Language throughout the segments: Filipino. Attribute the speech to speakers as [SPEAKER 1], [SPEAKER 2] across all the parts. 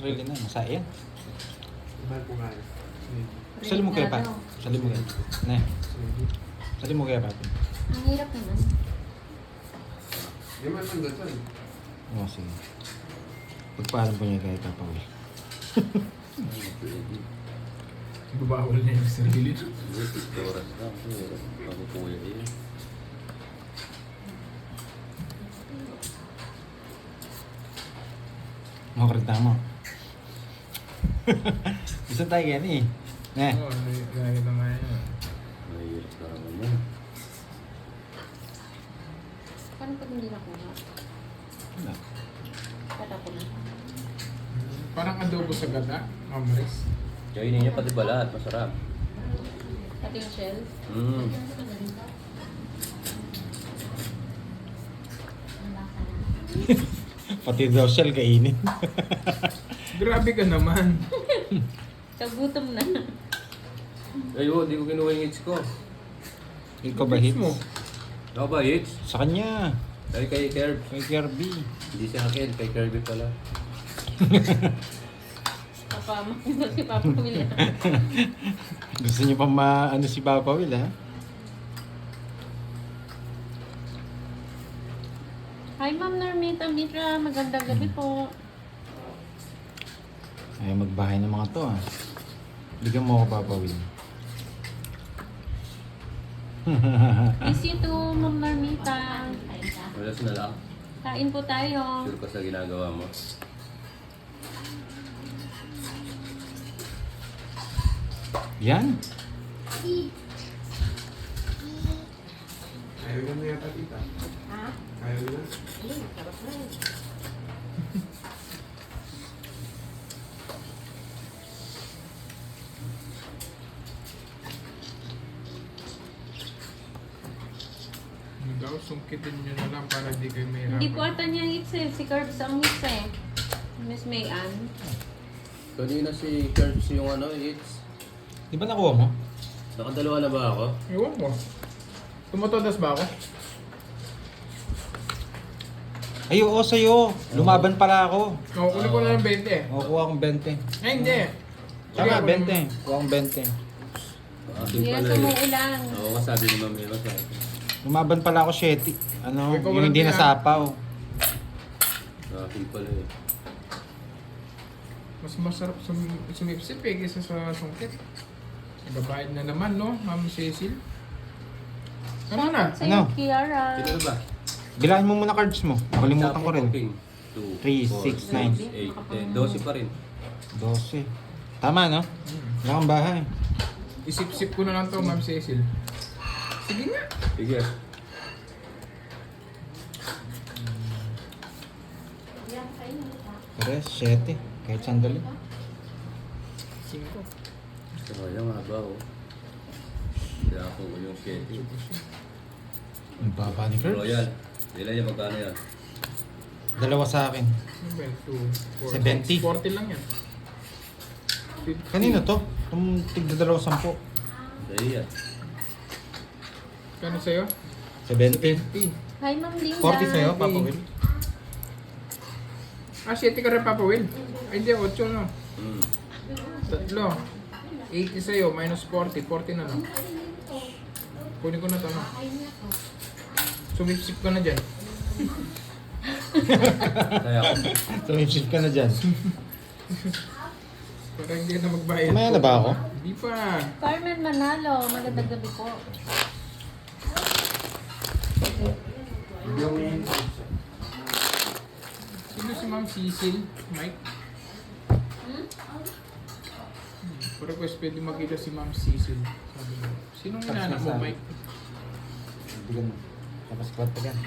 [SPEAKER 1] sarili na. Masaya yan.
[SPEAKER 2] Mahal po nga yun.
[SPEAKER 1] Sali mo kaya pa. Sali mo kaya. Ne. Sali mo kaya pa.
[SPEAKER 3] Ang hirap naman.
[SPEAKER 2] Di man doon saan.
[SPEAKER 1] Oo, sige. Pagpaalam po niya kaya Papa Will.
[SPEAKER 4] Bubawal na yung sarili.
[SPEAKER 5] Oras na. Bago kuya yun.
[SPEAKER 1] Mga karita mo. Gusto tayo yan eh. Ne.
[SPEAKER 4] Oo, gaya na nga yun.
[SPEAKER 5] Mahirap na naman yan.
[SPEAKER 3] Paano pag hindi nakuha?
[SPEAKER 1] Wala.
[SPEAKER 3] Kata ko na.
[SPEAKER 4] Parang adobo sa gata, Mamaris.
[SPEAKER 5] Kainin niya pati balat. Masarap.
[SPEAKER 3] Pati yung shell.
[SPEAKER 5] Mm.
[SPEAKER 1] Pati daw shell kainin.
[SPEAKER 4] Grabe ka naman.
[SPEAKER 3] Kagutom na.
[SPEAKER 5] Ayo, di ko kinuha yung hits ko.
[SPEAKER 1] Ikaw ba hits?
[SPEAKER 4] mo?
[SPEAKER 5] Ako ba hits?
[SPEAKER 1] Sa kanya.
[SPEAKER 5] Dahil kay Kerb.
[SPEAKER 1] Kay Kirby.
[SPEAKER 5] Hindi sa akin. Kay Kirby pala.
[SPEAKER 3] Papamak nito si Papa Will.
[SPEAKER 1] Gusto niyo pa ano si Papa Will ha?
[SPEAKER 3] Hi Ma'am Normita Mitra, magandang gabi po.
[SPEAKER 1] Ay magbahay ng mga to ha. Bigyan mo ako Papa Will.
[SPEAKER 3] Miss you too, Ma'am Normita.
[SPEAKER 5] Walas na lang.
[SPEAKER 3] Kain po tayo.
[SPEAKER 5] Sure ka sa ginagawa mo.
[SPEAKER 1] Yan.
[SPEAKER 2] Ayaw niya na yata tita.
[SPEAKER 3] Ha?
[SPEAKER 2] Ayaw niya.
[SPEAKER 4] Ano daw, sungkitin nyo na lang para di kayo may
[SPEAKER 3] Hindi po ata niya hits eh. Si Curbs ang hits eh. Miss Mayan.
[SPEAKER 5] Kanina si Kerbs yung ano, hits.
[SPEAKER 1] Di ba nakuha mo?
[SPEAKER 5] Nakadalawa na ba ako?
[SPEAKER 4] Ewan ko. Tumutodas ba ako?
[SPEAKER 1] Ay oo sa'yo. Lumaban pala ako.
[SPEAKER 4] Oo, kunin ko na ng 20 eh.
[SPEAKER 1] O kuha akong 20.
[SPEAKER 4] Ay, hindi.
[SPEAKER 1] Tama,
[SPEAKER 4] Sige,
[SPEAKER 1] 20. Kuha akong 20.
[SPEAKER 5] Akin
[SPEAKER 3] Hindi na
[SPEAKER 5] pala eh.
[SPEAKER 3] sumuulan.
[SPEAKER 5] Oo, masabi ni Ma'am Eva sa akin.
[SPEAKER 1] Lumaban pala ako 7. Ano,
[SPEAKER 4] Ikaw
[SPEAKER 1] yung
[SPEAKER 4] walang
[SPEAKER 1] hindi
[SPEAKER 4] kaya.
[SPEAKER 1] nasapaw.
[SPEAKER 5] Akin pala eh.
[SPEAKER 4] Mas masarap sumipsip eh kaysa sa sungkit. Nagabayad na naman, no, Ma'am Cecil? Ano na?
[SPEAKER 3] Sa'yo,
[SPEAKER 1] Ano?
[SPEAKER 3] Kiara.
[SPEAKER 5] Sino ba?
[SPEAKER 1] Bilangin mo muna cards mo. Nakalimutan ko rin.
[SPEAKER 5] 2,
[SPEAKER 1] 3, 6, 9.
[SPEAKER 5] 8, 10. 12 pa rin.
[SPEAKER 1] 12. Tama no? Wala kang bahay.
[SPEAKER 4] Isip-sip ko na lang to, Ma'am Cecil. Sige nga.
[SPEAKER 5] Sige.
[SPEAKER 1] Pares, 7. Kahit sandali.
[SPEAKER 4] 5.
[SPEAKER 5] Sayang nga ba oh. Kaya ako yung 7.
[SPEAKER 1] Ang baba ni Curbs.
[SPEAKER 5] Royal. Ilan yung magkano yan?
[SPEAKER 1] Dalawa sa akin.
[SPEAKER 4] 2, 4,
[SPEAKER 1] 70.
[SPEAKER 4] 40 lang yan.
[SPEAKER 1] Kanino to? Itong tigda dalawa 10.
[SPEAKER 5] Dahil yan.
[SPEAKER 4] Kano sa'yo?
[SPEAKER 1] 70.
[SPEAKER 4] 50.
[SPEAKER 3] Hi Ma'am Linda.
[SPEAKER 1] 40 sa'yo, Papa Will.
[SPEAKER 4] Ah, 7 ka rin, Papa Will. Ay, hindi, 8 no.
[SPEAKER 5] Hmm.
[SPEAKER 4] Tatlo. 80 sa'yo, minus 40. 40 na lang. Kunin ko na to, no? Sumipsip ka na dyan.
[SPEAKER 5] Kaya ako.
[SPEAKER 1] Sumipsip ka na dyan.
[SPEAKER 4] Para hindi ka na magbayad.
[SPEAKER 1] Kumaya na ba ako?
[SPEAKER 4] Hindi pa.
[SPEAKER 3] Carmen Manalo, magandang gabi po.
[SPEAKER 4] Sino si Ma'am Cecil? Mike? For request, pwede makita si Ma'am Cecil. Sabi mo. Sinong inanak mo, Mike?
[SPEAKER 1] Bigyan mo. Tapos kwat pa yan.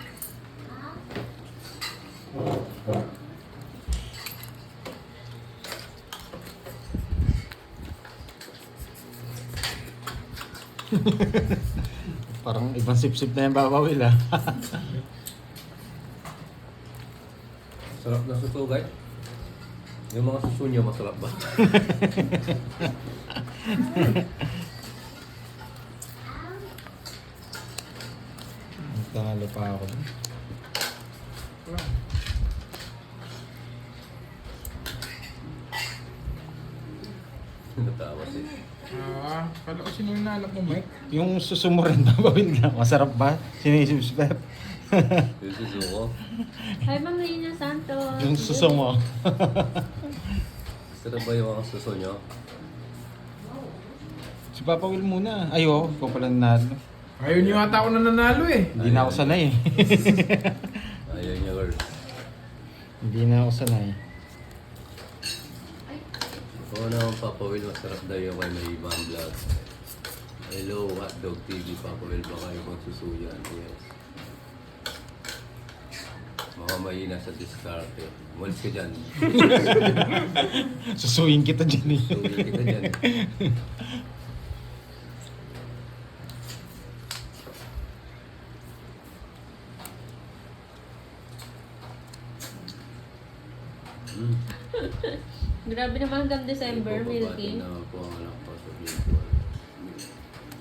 [SPEAKER 1] Parang ibang sip-sip na yung Papa Will ah.
[SPEAKER 5] Sarap na susugay. Yung mga suso niyo, masarap ba?
[SPEAKER 1] Talo pa ako.
[SPEAKER 4] Wow.
[SPEAKER 5] Natawa siya.
[SPEAKER 4] Kala ko sino yung nalap mo, Mike?
[SPEAKER 1] Yung susumo rin babawin lang. Masarap ba? Sinisipsipep.
[SPEAKER 5] Yung susuko.
[SPEAKER 3] Hi, Ma'am Rina Santos.
[SPEAKER 1] Yung susumo.
[SPEAKER 5] Sarap ba yung mga suso nyo?
[SPEAKER 1] Si Papa Will muna. Ay, oo. Ikaw pala nanalo.
[SPEAKER 4] Ayaw niyo ata ako na nanalo eh.
[SPEAKER 1] Hindi na ako sanay.
[SPEAKER 5] Ayaw niya, girl.
[SPEAKER 1] Hindi na ako sanay.
[SPEAKER 5] Oo naman, Papa Will, masarap daw yung kay may ibang vlog. Hello, Hotdog TV, Papa Will, baka yung magsusuyan. Yes. Mga mahina sa diskarte. Malis ka dyan.
[SPEAKER 1] Susuyin kita dyan eh.
[SPEAKER 5] Susuyan kita dyan.
[SPEAKER 3] Grabe naman hanggang December,
[SPEAKER 5] Milky.
[SPEAKER 3] Milky.
[SPEAKER 5] Na po ang anak ko sa Bicol.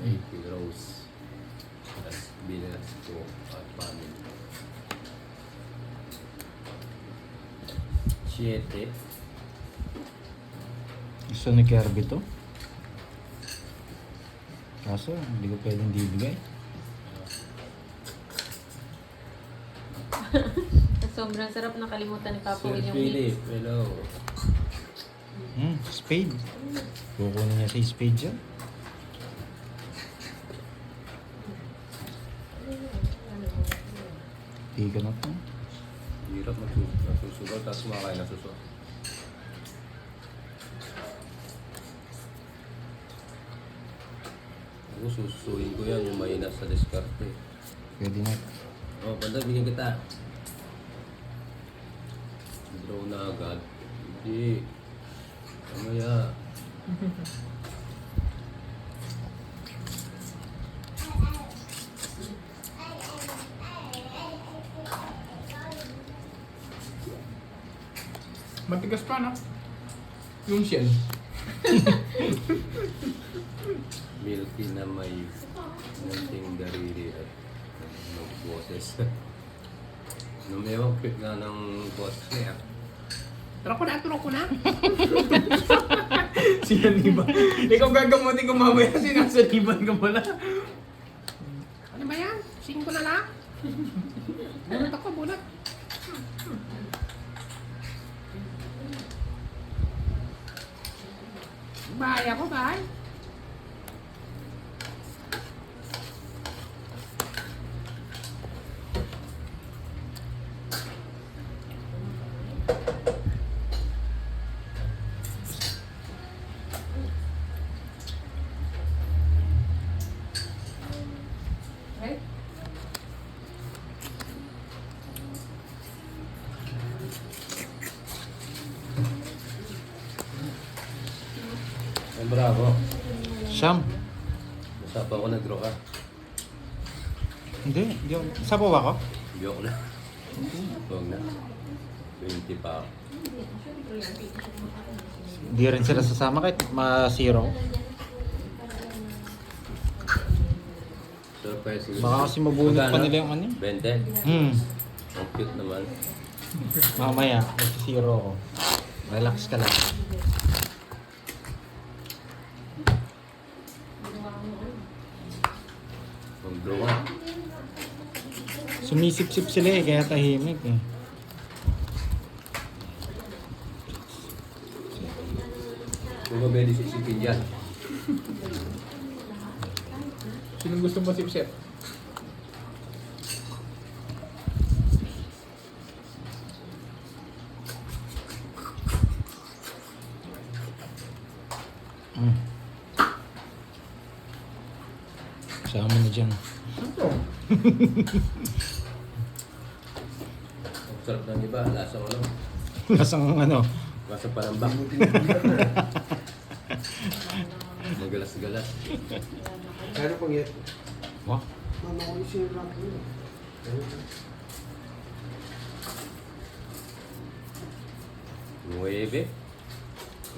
[SPEAKER 5] 80 Rose. At Binas ko at family. 7.
[SPEAKER 1] Gusto ni Kirby to? Kaso, hindi ko pwedeng bibigay.
[SPEAKER 3] Sobrang sarap, nakalimutan ni Papa
[SPEAKER 5] Sir
[SPEAKER 3] Will yung
[SPEAKER 5] Philip,
[SPEAKER 3] mix.
[SPEAKER 5] hello.
[SPEAKER 1] Spade. Kukunin niya sa spade dyan. Hindi ka na to.
[SPEAKER 5] Hirap nasusugal, tapos kumakain na suso. Ako sususuin ko yan, yung mahina sa diskarte.
[SPEAKER 1] Pwede na.
[SPEAKER 5] Oh, banda, bigyan kita. Draw na agad. Hindi. Kamaya.
[SPEAKER 4] Matigas pa, no? Yung shell.
[SPEAKER 5] Milky na may munting darili at boses. Numewang pit na ng boses niya.
[SPEAKER 4] Turo ko na. Sinaniban. Ikaw gagamutin ko mamaya, sinasaniban ka pala. Ano ba yan? 5 na lang? Bunot ako, bunot. Bahay ako, bahay.
[SPEAKER 3] Right?
[SPEAKER 5] Ay, bravo.
[SPEAKER 1] Siyam.
[SPEAKER 5] Usapan ko nag-draw ka.
[SPEAKER 1] Hindi. Isa pa ba ako?
[SPEAKER 5] Joke na. Huwag na. 20 pa ako.
[SPEAKER 1] Hindi rin sila sasama kahit ma-zero.
[SPEAKER 5] Surprise.
[SPEAKER 1] Baka kasi mabunot pa nila yung ano eh.
[SPEAKER 5] 20? Ang cute naman.
[SPEAKER 1] Mamaya, mag-zero ako. Relax ka lang.
[SPEAKER 5] Mag-draw ka.
[SPEAKER 1] Sumisip-sip sila eh, kaya tahimik eh.
[SPEAKER 5] Kung ba pwede sisipin dyan?
[SPEAKER 4] Sinong gusto mo sip-sip?
[SPEAKER 1] Sama na dyan.
[SPEAKER 4] Ito.
[SPEAKER 5] Ang sarap ng iba. Lasa ko lang.
[SPEAKER 1] Lasang ano.
[SPEAKER 5] Lasa palambak. Magalas-galas.
[SPEAKER 2] Kaya pang yan.
[SPEAKER 1] Wah,
[SPEAKER 2] Mama ko yung sinirap ko yun.
[SPEAKER 5] Nueve.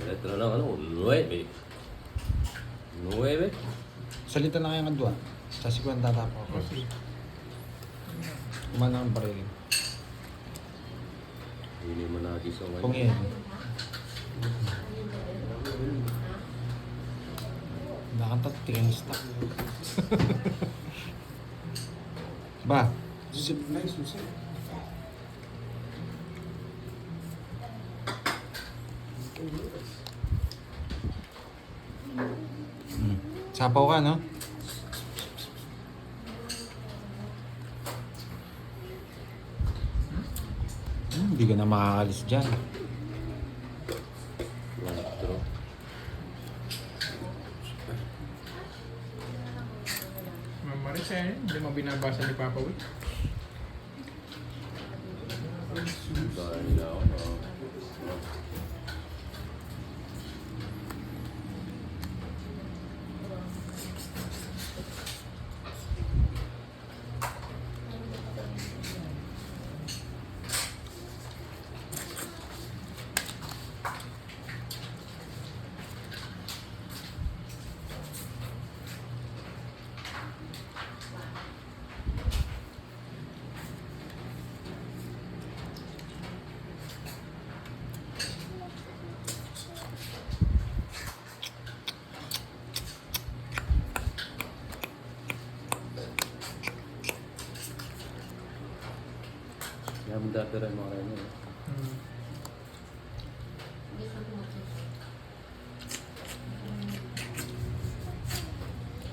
[SPEAKER 5] Letra lang ano? Nueve. Nueve.
[SPEAKER 1] salita na kayo ng dua. Sa sikuan tatapo ako. Kumana ang baril.
[SPEAKER 5] Hindi mo na giso ngayon.
[SPEAKER 1] Kung yan. Tinista. Ba?
[SPEAKER 2] Zip na yung susi.
[SPEAKER 1] Sapaw ka, no? Hindi ka na makakalis dyan.
[SPEAKER 5] Withdraw.
[SPEAKER 4] Mamaris eh, hindi mo binabasa ni Papa Will.
[SPEAKER 5] Dahil na ako. Kaya mo dati rin mga rin yun.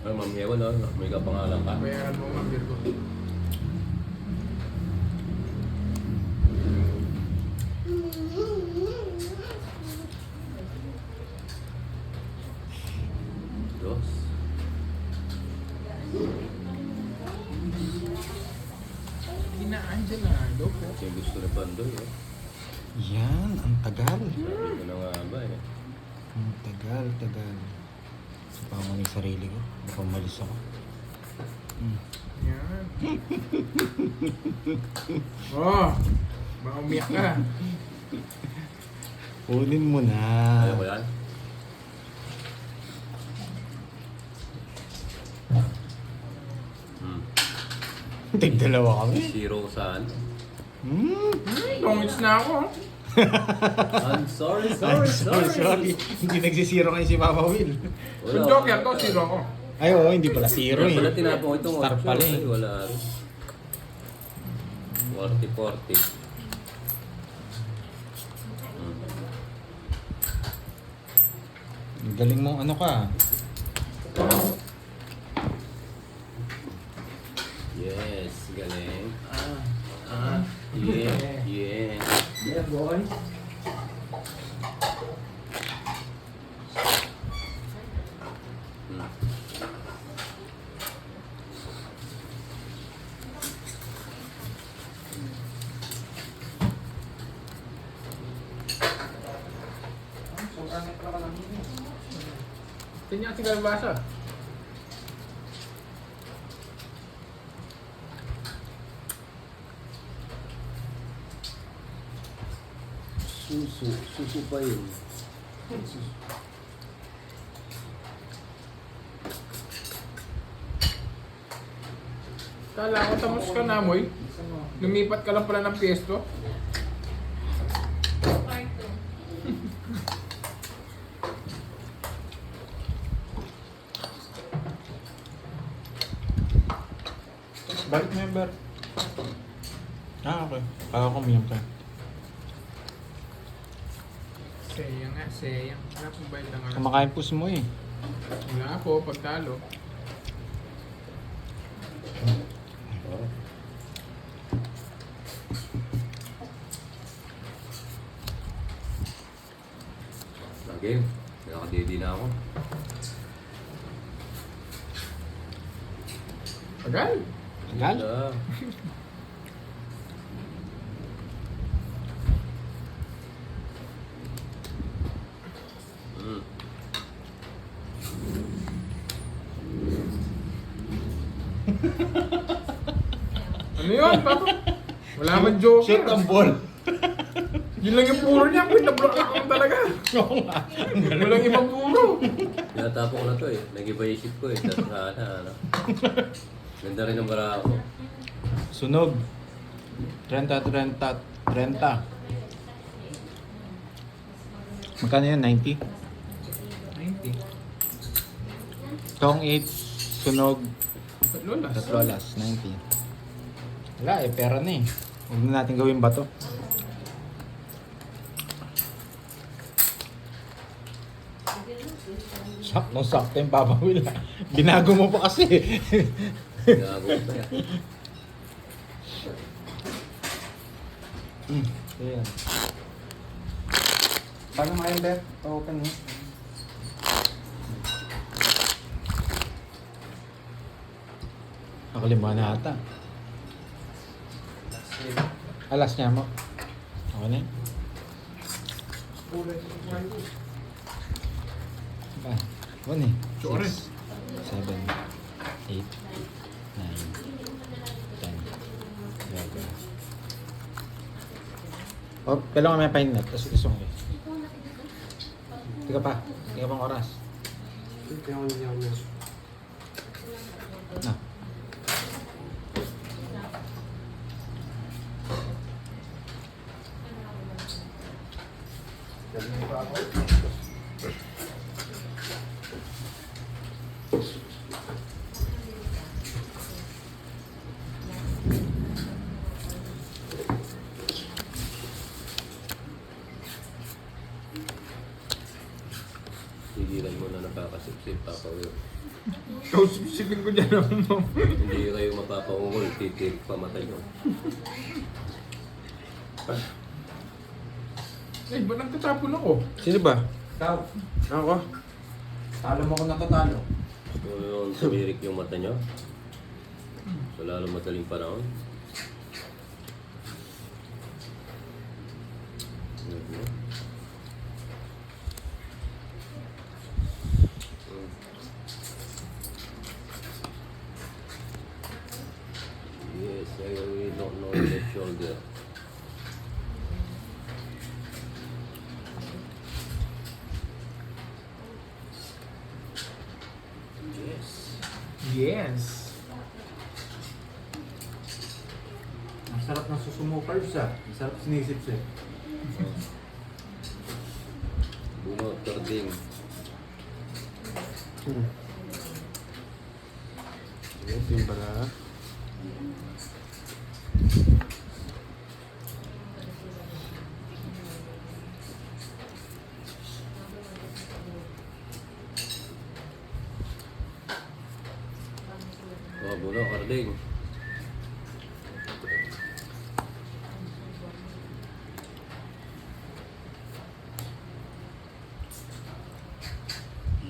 [SPEAKER 5] Ay, Ma'am Yewa, no? May kapangalan ka.
[SPEAKER 4] Bayaran mo Ma'am Virgo.
[SPEAKER 5] Dos.
[SPEAKER 4] Ginaan dyan na, loko.
[SPEAKER 5] Kasi gusto ni Pandoy, eh.
[SPEAKER 1] Yan, ang tagal.
[SPEAKER 5] Sabi ko na nga ba, eh.
[SPEAKER 1] Ang tagal. Sa mo yung sarili ko. Baka umalis ako.
[SPEAKER 4] Yan. Oh! Baka umiyak ka.
[SPEAKER 1] Kunin mo na.
[SPEAKER 5] Ayaw ko yan.
[SPEAKER 1] Tig-dalawa kami.
[SPEAKER 5] Zero saan?
[SPEAKER 4] Tongits na ako.
[SPEAKER 5] I'm sorry,
[SPEAKER 1] Sorry. Hindi nagsisiro ngayon si Papa Will.
[SPEAKER 4] Good joke yan to, zero ako.
[SPEAKER 1] Ay, oo, hindi pala zero
[SPEAKER 5] Kaya pala
[SPEAKER 1] eh.
[SPEAKER 5] tinapon ko itong
[SPEAKER 1] Star
[SPEAKER 5] option.
[SPEAKER 1] pala eh.
[SPEAKER 5] Ay, wala rin. 40-40.
[SPEAKER 1] Galing mo, ano ka?
[SPEAKER 5] Yes, galing. Yeah.
[SPEAKER 2] Yeah, boy.
[SPEAKER 5] Hmm.
[SPEAKER 4] Tingnan si Galbasa.
[SPEAKER 5] Susu pa yun.
[SPEAKER 4] Kala ko tamos ka na, Moy. Lumipat ka lang pala ng piesto.
[SPEAKER 1] Balik member. Okay. Kaya ko miyam ka.
[SPEAKER 4] Sayang nga, sayang. Wala pong bayad ng alas.
[SPEAKER 1] Kumakain pus mo eh.
[SPEAKER 4] Wala po, pagtalo.
[SPEAKER 5] Oh. Lagi, nakadedi na ako.
[SPEAKER 4] Tagal.
[SPEAKER 1] Tagal?
[SPEAKER 5] Ah. Mm.
[SPEAKER 4] Ano yun, Papa? Wala man joker.
[SPEAKER 1] Shoot ang ball.
[SPEAKER 4] Yun lang yung puro niya. Wait, nablock ako talaga.
[SPEAKER 1] Oo nga.
[SPEAKER 4] Walang ibang puro.
[SPEAKER 5] Tinatapo ko na to eh. Nag-iba isip ko eh. Tapos ano. Ganda rin ang bara ko.
[SPEAKER 1] Sunog. 30. Magkano yan? 90?
[SPEAKER 4] 90.
[SPEAKER 1] Tong 8, sunog,
[SPEAKER 4] Lolas.
[SPEAKER 1] Tatlolas, 90. Wala eh, pera na eh. Huwag na natin gawin ba to? Sakto yung Papa Will. Binago mo pa kasi.
[SPEAKER 5] Gago pa yan.
[SPEAKER 1] Ayan. Paano nga yun, Beth? Pa-open mo. Nakalima na ata. Alas niya mo. Okay na yun? Ba? One eh.
[SPEAKER 4] Chores.
[SPEAKER 1] 6, 7, 8, 9, 10, 11. Oh, pala ka may pahinat. Tapos gusto mo eh. Tika pa. Tika pang oras. Na.
[SPEAKER 5] Tigilan mo na nakakasipsip, Papa Will.
[SPEAKER 4] Kausipsipin ko dyan ako, ma'am.
[SPEAKER 5] Hindi kayo mapapaungol, titirik pamatay ko.
[SPEAKER 4] Ay, ba nagtatapon ako?
[SPEAKER 1] Sino ba?
[SPEAKER 2] Ikaw.
[SPEAKER 1] Ako.
[SPEAKER 2] Talo mo ko natatalo.
[SPEAKER 5] So yun, sumirik yung mata niyo. So lalo madaling panahon. Yes, I really don't know the shoulder. Yes.
[SPEAKER 4] Yes.
[SPEAKER 2] Ang sarap ng susumukal siya. Ang sarap sinisip siya.
[SPEAKER 5] Bunot, tording.
[SPEAKER 1] Ito yung pala.
[SPEAKER 5] Oh, bunot, tording.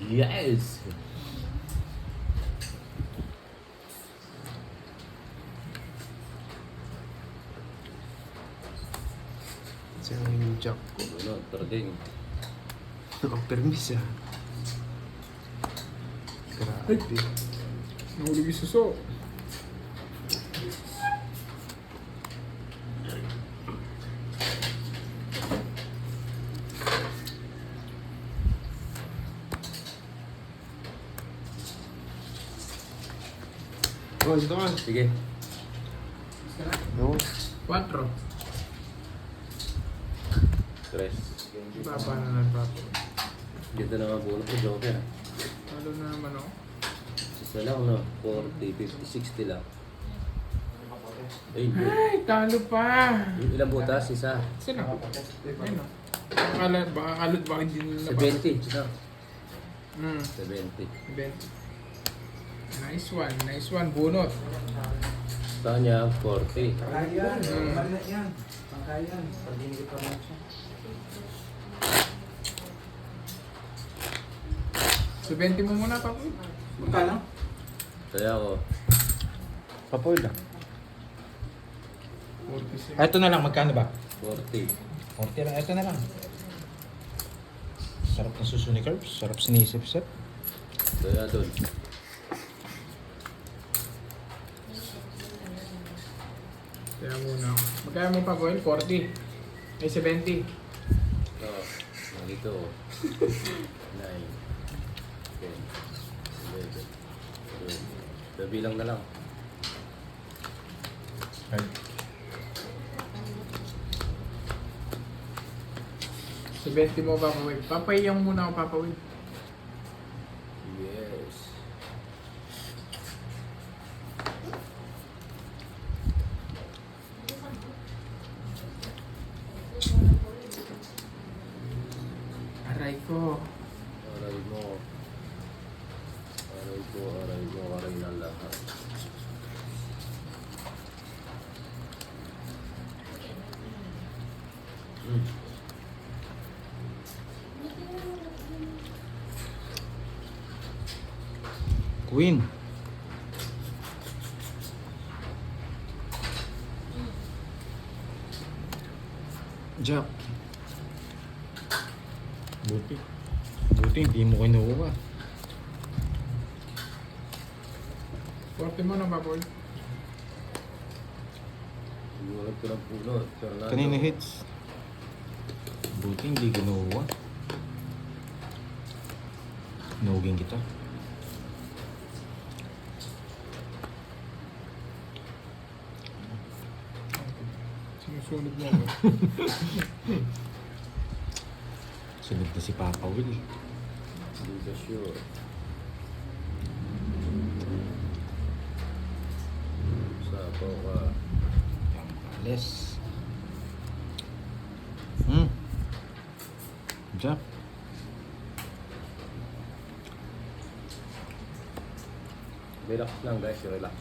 [SPEAKER 5] Yes!
[SPEAKER 1] Siya yung jack ko.
[SPEAKER 5] Bunot, tording.
[SPEAKER 1] Nakapermis ah. Grabe.
[SPEAKER 4] Nahulog yung suso.
[SPEAKER 1] Oh, dito ka.
[SPEAKER 5] Sige.
[SPEAKER 1] No.
[SPEAKER 4] 4.
[SPEAKER 5] Tres.
[SPEAKER 4] Baba na lang, Papa.
[SPEAKER 5] Ganda na nga bunot ko, Joker.
[SPEAKER 4] Talo na naman ako.
[SPEAKER 5] Isa lang, no? 40, 50, 60 lang. Ay, good.
[SPEAKER 4] Ay, talo pa.
[SPEAKER 5] Ilang butas? Isa.
[SPEAKER 4] Saan ako? Ayun o. Baka kalot ba hindi nila
[SPEAKER 5] 70. Isa.
[SPEAKER 4] 70.
[SPEAKER 5] 70.
[SPEAKER 4] 20. Nice one. Nice one. Bunot.
[SPEAKER 5] Sa kanya, 40.
[SPEAKER 2] Pangkaya yan. Pangkaya yan. Pangkaya yan. Pag hindi pa mo siya.
[SPEAKER 4] 20 mo muna, Papa.
[SPEAKER 2] Magkano?
[SPEAKER 5] Kaya ako,
[SPEAKER 1] Papoy lang.
[SPEAKER 4] 47.
[SPEAKER 1] Ito na lang, magkano ba?
[SPEAKER 5] 40.
[SPEAKER 1] 40 lang, ito na lang. Sarap ng suso ni Curbs, sarap sinisip-sip.
[SPEAKER 5] Kaya doon.
[SPEAKER 4] Kaya muna ako. Magkaya mo pa, Boy? 40. Ay, 70.
[SPEAKER 5] Ito. Nandito. 9. 10. 11. 12. Dabilang na lang.
[SPEAKER 1] Right.
[SPEAKER 4] 70 mo, Papa Will. Papayang muna ako, Papa Will.
[SPEAKER 5] Yes.
[SPEAKER 4] Aray ko.
[SPEAKER 5] Aray mo. Aray ko, aray mo, aray ng lahat.
[SPEAKER 1] Queen. Jack. Buti. Buti hindi mo kinuha.
[SPEAKER 4] Forte mo na, Papoy.
[SPEAKER 5] Iwalag ko ng punot. Fernando.
[SPEAKER 1] Kanina hits. Buti hindi kinuha. Nuging kita.
[SPEAKER 4] Sinusunod mo ako.
[SPEAKER 1] Sunod na si Papa Will.
[SPEAKER 5] Hindi ka sure. Sapo ka.
[SPEAKER 1] Yang pales. Jack.
[SPEAKER 5] Relax lang guys, relax.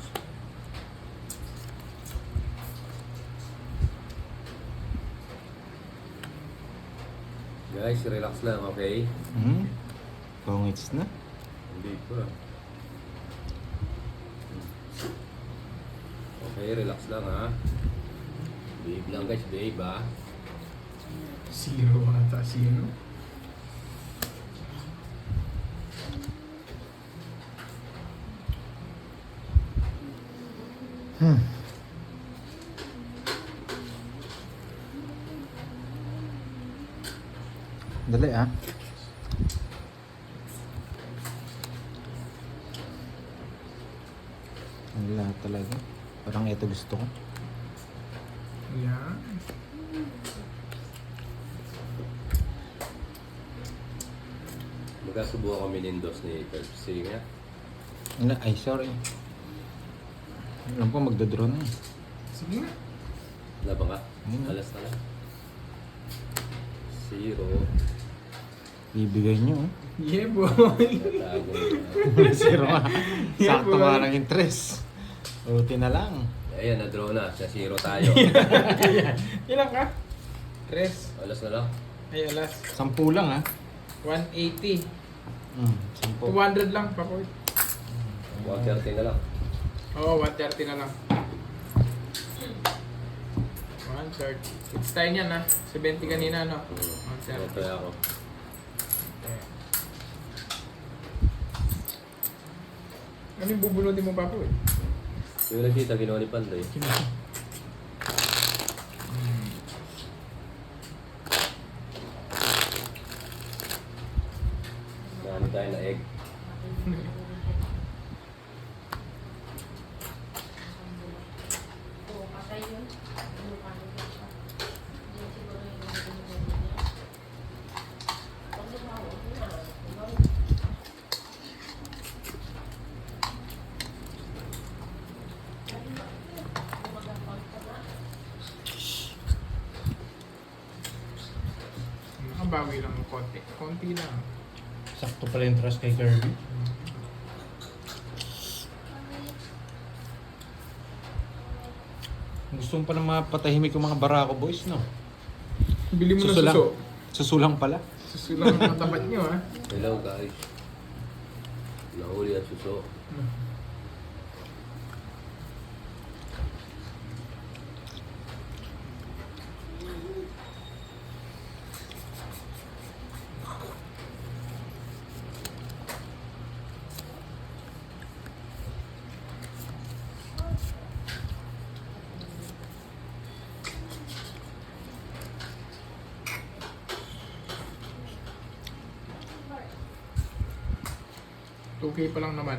[SPEAKER 5] Guys, relax lang, okay?
[SPEAKER 1] Pangits na.
[SPEAKER 5] Hindi pa. Okay, relax lang ha. Babe lang guys, babe ha.
[SPEAKER 4] 0 ata, 0.
[SPEAKER 1] Dali ah. Wala talaga. Parang ito gusto ko.
[SPEAKER 4] Yan.
[SPEAKER 5] Magkasubukan kami nindos ni Curve. Sige nga.
[SPEAKER 1] Ay, sorry. Alam ko magdodraw na eh.
[SPEAKER 4] Sige na.
[SPEAKER 5] Laban ka?
[SPEAKER 1] Hmm.
[SPEAKER 5] Alas na lang. 0.
[SPEAKER 1] Ibigay nyo oh.
[SPEAKER 4] Yeah, boy.
[SPEAKER 5] Tatago na.
[SPEAKER 1] Zero nga.
[SPEAKER 4] Yeah,
[SPEAKER 1] Sakto
[SPEAKER 4] boy.
[SPEAKER 1] nga ng interest. Uti na lang.
[SPEAKER 5] Ayan, na-draw na. Sa 0 tayo.
[SPEAKER 4] Ilan ka? 3.
[SPEAKER 5] Alas na lang.
[SPEAKER 4] Ay, alas.
[SPEAKER 1] 10 lang ah.
[SPEAKER 4] 180.
[SPEAKER 1] 10.
[SPEAKER 4] 200 lang, Papoy.
[SPEAKER 5] 130 na lang.
[SPEAKER 4] Oo, 130 na lang. 130. It's time yan, ha? 70 kanina, no? 130.
[SPEAKER 5] Kaya ako.
[SPEAKER 4] Okay. Ano yung bubunutin mo, Papoy?
[SPEAKER 5] Yung nakita, ginawa ni Panday. Naano tayo na egg.
[SPEAKER 4] Nakabawi lang ng konti. Konti lang.
[SPEAKER 1] Sakto pala yung trust kay Kirby. Gusto mo pa na mapatahimik yung mga Barako boys, no?
[SPEAKER 4] Bili mo ng
[SPEAKER 1] Susulang.
[SPEAKER 4] suso.
[SPEAKER 1] Susulang pala.
[SPEAKER 4] Susulang ang matapat nyo, ha?
[SPEAKER 5] Hello guys. Nahuli ang suso.
[SPEAKER 4] Okay pa lang naman.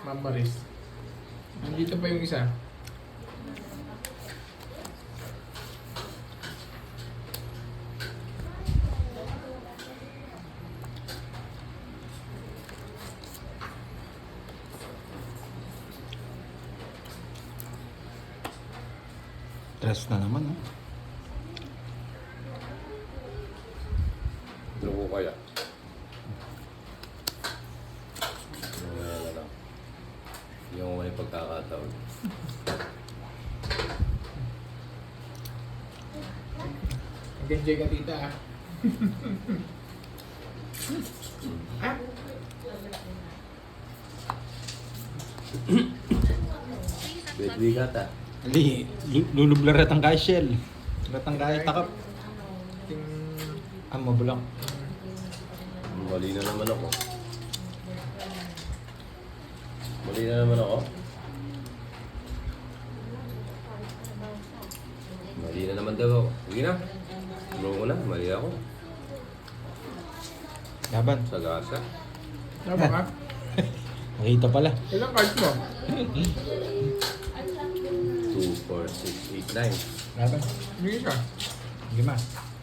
[SPEAKER 4] Mambaris. Nandito pa yung isa.
[SPEAKER 1] Trust na naman, oh.
[SPEAKER 5] Ano ko kaya? Wala lang. Yung may pagkakataon.
[SPEAKER 4] Mag-enjoy ka tita ah. Ah,
[SPEAKER 5] Bedwi ka ta.
[SPEAKER 1] Ali, lulublar at ang kaya shell. Rat ang kaya takap.
[SPEAKER 4] ting...
[SPEAKER 1] Mabulang.
[SPEAKER 5] Mali na naman ako. Mali na naman ako. Mali na naman daw ako. Sige na. Tulungan ko na. Mali ako.
[SPEAKER 1] Laban.
[SPEAKER 5] Sagasa.
[SPEAKER 4] Tama ka?
[SPEAKER 1] Nakita pala.
[SPEAKER 4] Ilang cards mo?
[SPEAKER 5] 2, 4, 6, 8, 9.
[SPEAKER 1] Laban.
[SPEAKER 4] Hindi ka.
[SPEAKER 1] 5.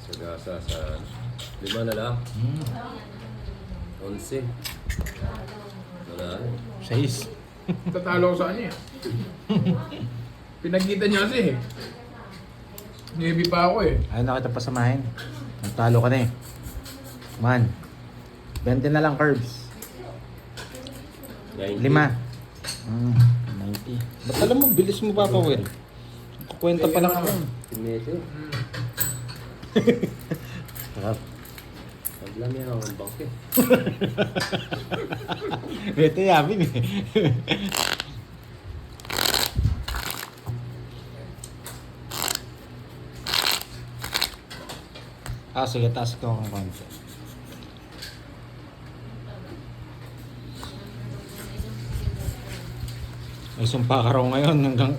[SPEAKER 5] Sagasa sa 5 na lang. 11. Wala na.
[SPEAKER 1] 6.
[SPEAKER 4] Tatalo ko sa kanya eh. Pinagkita niya kasi eh. Navy pa ako eh.
[SPEAKER 1] Ayaw na kita pasamahin. Nagtalo ka na eh. Man. 20 na lang curbs.
[SPEAKER 5] 90.
[SPEAKER 1] 5. 90. Ba't alam mo, bilis mo Papa Will? Kukwenta pa lang ako.
[SPEAKER 5] Pinete.
[SPEAKER 1] Sarap.
[SPEAKER 5] Paglam yan ako ng bangke.
[SPEAKER 1] Ito yamin eh. Sige, taas ko ang konti. May sumpa ka raw ngayon hanggang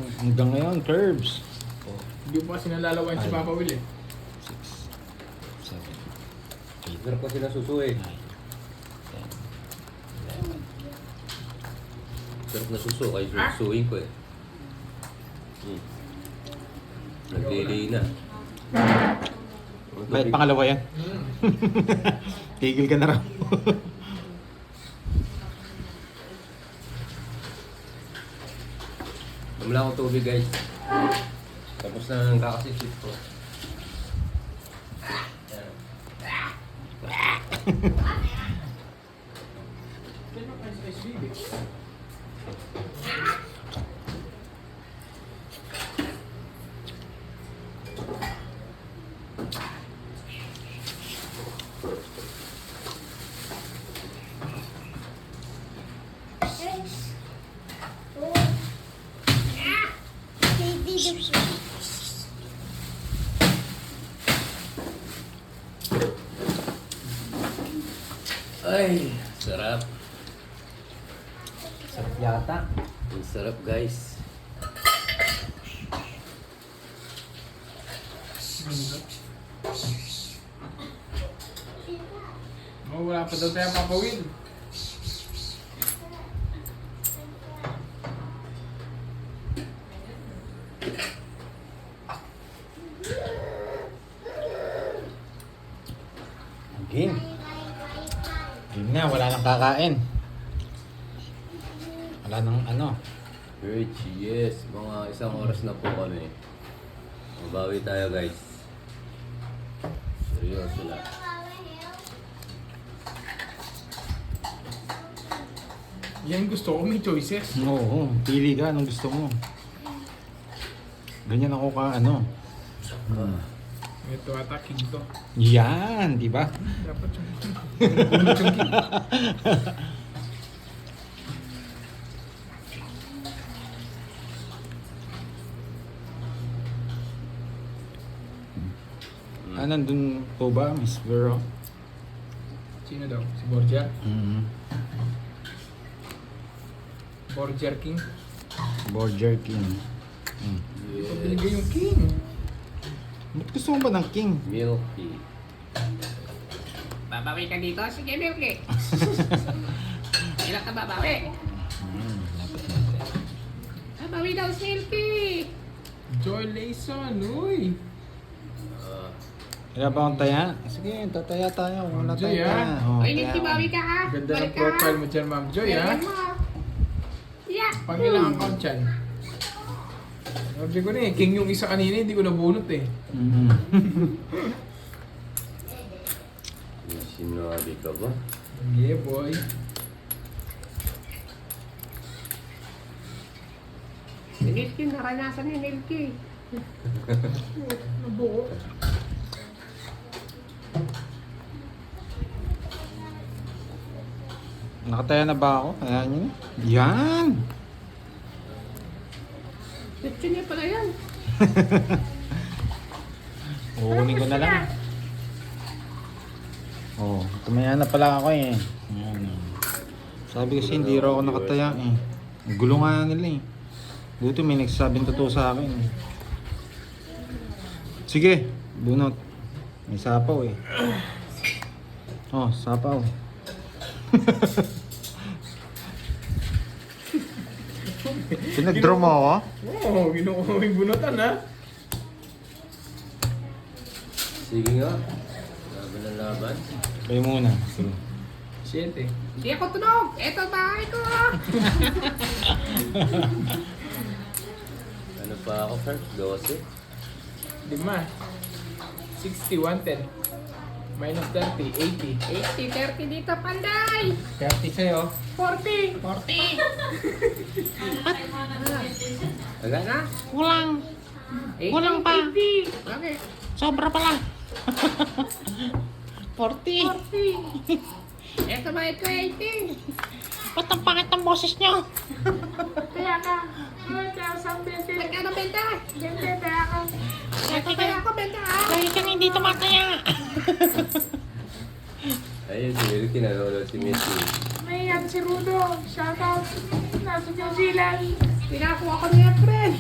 [SPEAKER 1] ngayon, curbs.
[SPEAKER 4] Hindi mo kasi nalalawan si
[SPEAKER 1] Ay.
[SPEAKER 4] Papa Will eh.
[SPEAKER 1] 6, 7, 8,
[SPEAKER 5] Sarap kasi nasusuwi.
[SPEAKER 1] 9, 10,
[SPEAKER 5] Sarap na suso. Kaya susuin ko eh. Nagdili na.
[SPEAKER 1] Bakit pangalawa yan? Tigil ka na raw.
[SPEAKER 5] Namla akong tubig guys. Tapos na ang kakasisip ko. Ay, sarap.
[SPEAKER 1] Sarap yata.
[SPEAKER 5] Ang sarap guys.
[SPEAKER 4] Oh, wala pa daw tayo Papa Will.
[SPEAKER 1] Game. Game na, wala nang kakain. Wala nang ano.
[SPEAKER 5] Rich, yes. Mga 1 oras na po kami. Mabawi tayo guys. Seryoso na.
[SPEAKER 4] Yan gusto ko, may choices.
[SPEAKER 1] Oo, pili ka anong gusto mo. Ganyan ako ka ano.
[SPEAKER 4] Ito ata, king to.
[SPEAKER 1] Yan, di ba?
[SPEAKER 4] Dapat yung bunot yung king.
[SPEAKER 1] Nandun po ba, Miss Vero?
[SPEAKER 4] Sino daw? Si Borgia?
[SPEAKER 1] Mm-hmm.
[SPEAKER 4] Borgia King?
[SPEAKER 1] Borger King.
[SPEAKER 4] Ito binigay yung king.
[SPEAKER 1] Ba't gusto mo ba ng King?
[SPEAKER 5] Milky.
[SPEAKER 4] Babawi ka dito? Sige, Milky. Ilan ka babawi?
[SPEAKER 1] Lapit natin.
[SPEAKER 4] Babawi daw si Milky. Joy Layson, uy.
[SPEAKER 1] Kaya ba akong taya? Sige, tataya tayo. Wala
[SPEAKER 4] Joy,
[SPEAKER 1] tayo
[SPEAKER 4] ah.
[SPEAKER 1] Oh,
[SPEAKER 3] Uy,
[SPEAKER 1] taya
[SPEAKER 3] Nikki,
[SPEAKER 1] ako.
[SPEAKER 3] bawi ka ha?
[SPEAKER 4] Ganda ng
[SPEAKER 3] Balik ka,
[SPEAKER 4] profile
[SPEAKER 3] ha?
[SPEAKER 4] mo dyan, Ma'am Joy, ha?
[SPEAKER 3] Balikan mo. Yeah.
[SPEAKER 4] Pangilang account dyan. Sabi ko na eh, king yung isa kanina, hindi ko nabunot eh.
[SPEAKER 1] Mhm.
[SPEAKER 5] May sinabi ka ba?
[SPEAKER 4] Yeah, boy. Si Nilky, naranasan ni Nilky. Nabuo.
[SPEAKER 1] Nakataya na ba ako? Ayan yun. Yan!
[SPEAKER 4] Lechon niya pala yan.
[SPEAKER 1] Uunin ko na lang. Oh, tumaya na pala ako eh. Ayan. Sabi kasi hindi raw ako nakataya eh. Ang gulo nga nila eh. Buti may nagsasabing totoo sa akin eh. Sige, bunot. May sapaw eh. Oh, sapaw. Pinag-draw mo ako?
[SPEAKER 4] Oo, ginukuha mo yung bunutan ha.
[SPEAKER 5] Sige nga. Laban na laban.
[SPEAKER 1] Kayo muna. Sige.
[SPEAKER 4] Shit eh. Hindi ako tunog! Eto bahay ko!
[SPEAKER 5] Ano pa ako, sir? 12?
[SPEAKER 4] 5. 60, 110. Minus 30, 80. 80, 30 dito, panday!
[SPEAKER 1] 30 sa'yo.
[SPEAKER 4] 40! 40!
[SPEAKER 5] Agad na?
[SPEAKER 6] Kulang.
[SPEAKER 4] 80,
[SPEAKER 6] Kulang pa.
[SPEAKER 4] 80. Okay.
[SPEAKER 6] Sobra pala. 40.
[SPEAKER 4] 40. Eto ba ito, 80?
[SPEAKER 6] Ba't ang pangit ng boses nyo?
[SPEAKER 4] Kaya ka. Nagkano benta? Benta ako. Kaya ako benta ako.
[SPEAKER 6] Lagi kang hindi tumataya.
[SPEAKER 5] Ayun, si Wilkie nanonood si Missy.
[SPEAKER 4] May yan si Rudo. Shoutout. Nasa New Zealand. Pinakuha ko niya, friend.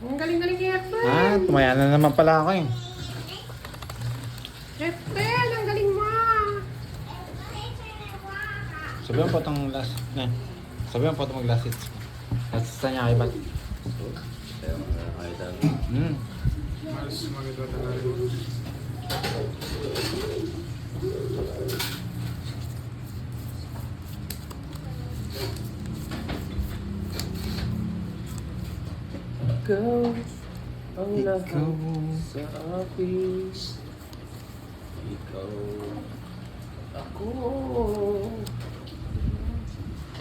[SPEAKER 4] Ang galing-galing niya, friend.
[SPEAKER 1] Ah, tumaya na naman pala ako eh.
[SPEAKER 4] Efren, ang galing mo.
[SPEAKER 1] Sabihan po itong last. Sabihan po itong mag-last hits. Last hits na niya kay Bat.
[SPEAKER 5] Kaya kahit ang...
[SPEAKER 4] Mas maganda talaga.
[SPEAKER 5] Ikaw ang lahat
[SPEAKER 1] Ikaw.
[SPEAKER 5] sa akin. Ikaw ako.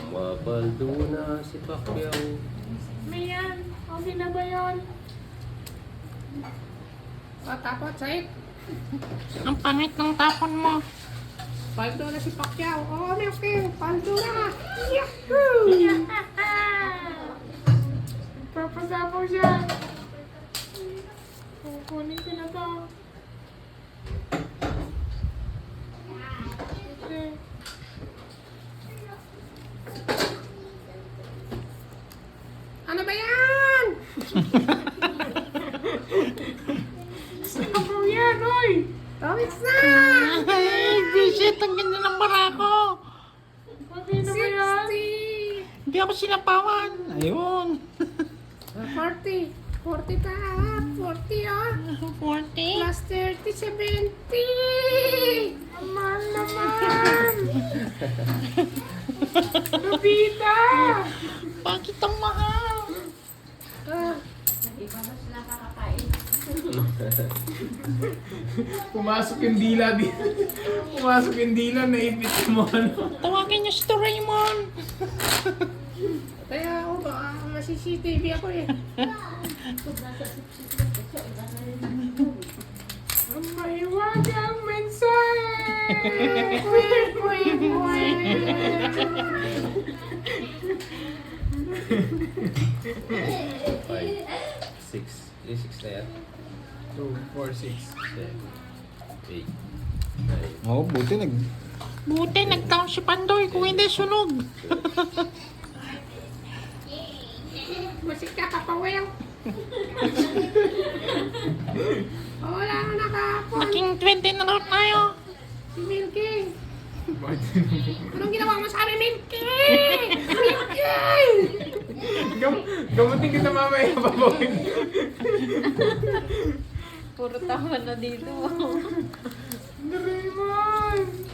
[SPEAKER 5] Mapaldo na si Pacquiao.
[SPEAKER 4] Mayan, okay na ba yun? Tapos, Said.
[SPEAKER 6] Ang pangit ng tapon mo.
[SPEAKER 4] Paldo na si Pacquiao. Oo, okay. Paldo na. Yahoo! Papasabaw siya. Kukunin ko na to. Okay. Ano ba yan? Sabaw yan, oy! Tawix na!
[SPEAKER 6] Ay, visit. Ang ganda ng barako.
[SPEAKER 4] Ano ba yan?
[SPEAKER 6] Hindi ako sinapawan.
[SPEAKER 1] Ayun.
[SPEAKER 4] 40. 40 pa. 40 ah.
[SPEAKER 6] 40.
[SPEAKER 4] Plus 30, 70. Ang mahal naman. Lupita.
[SPEAKER 6] Bakit ang mahal?
[SPEAKER 4] Pumasok yung dila dito. Pumasok yung dila, naipit mo ano.
[SPEAKER 6] Tawagin niyo si Doraemon.
[SPEAKER 4] Kaya ako ba, masi-CCTV ako eh. Ang mahiwagang mensahe! Wait, wait, wait!
[SPEAKER 5] 5, 6. 6 na yan.
[SPEAKER 4] 2, 4, 6.
[SPEAKER 5] 7, 8, 9.
[SPEAKER 1] Oh, buti
[SPEAKER 6] Buti nag-down si Pandoy kung hindi sunog.
[SPEAKER 4] Masik ka, Papa Will. Wala na nakapon.
[SPEAKER 6] Maging 20 na lang tayo.
[SPEAKER 4] Si Milky. Anong ginawa mo sa amin, Milky? Milky! Gamutin kita mamaya, Papa Will.
[SPEAKER 3] Puro tama na dito.
[SPEAKER 4] Doraemon!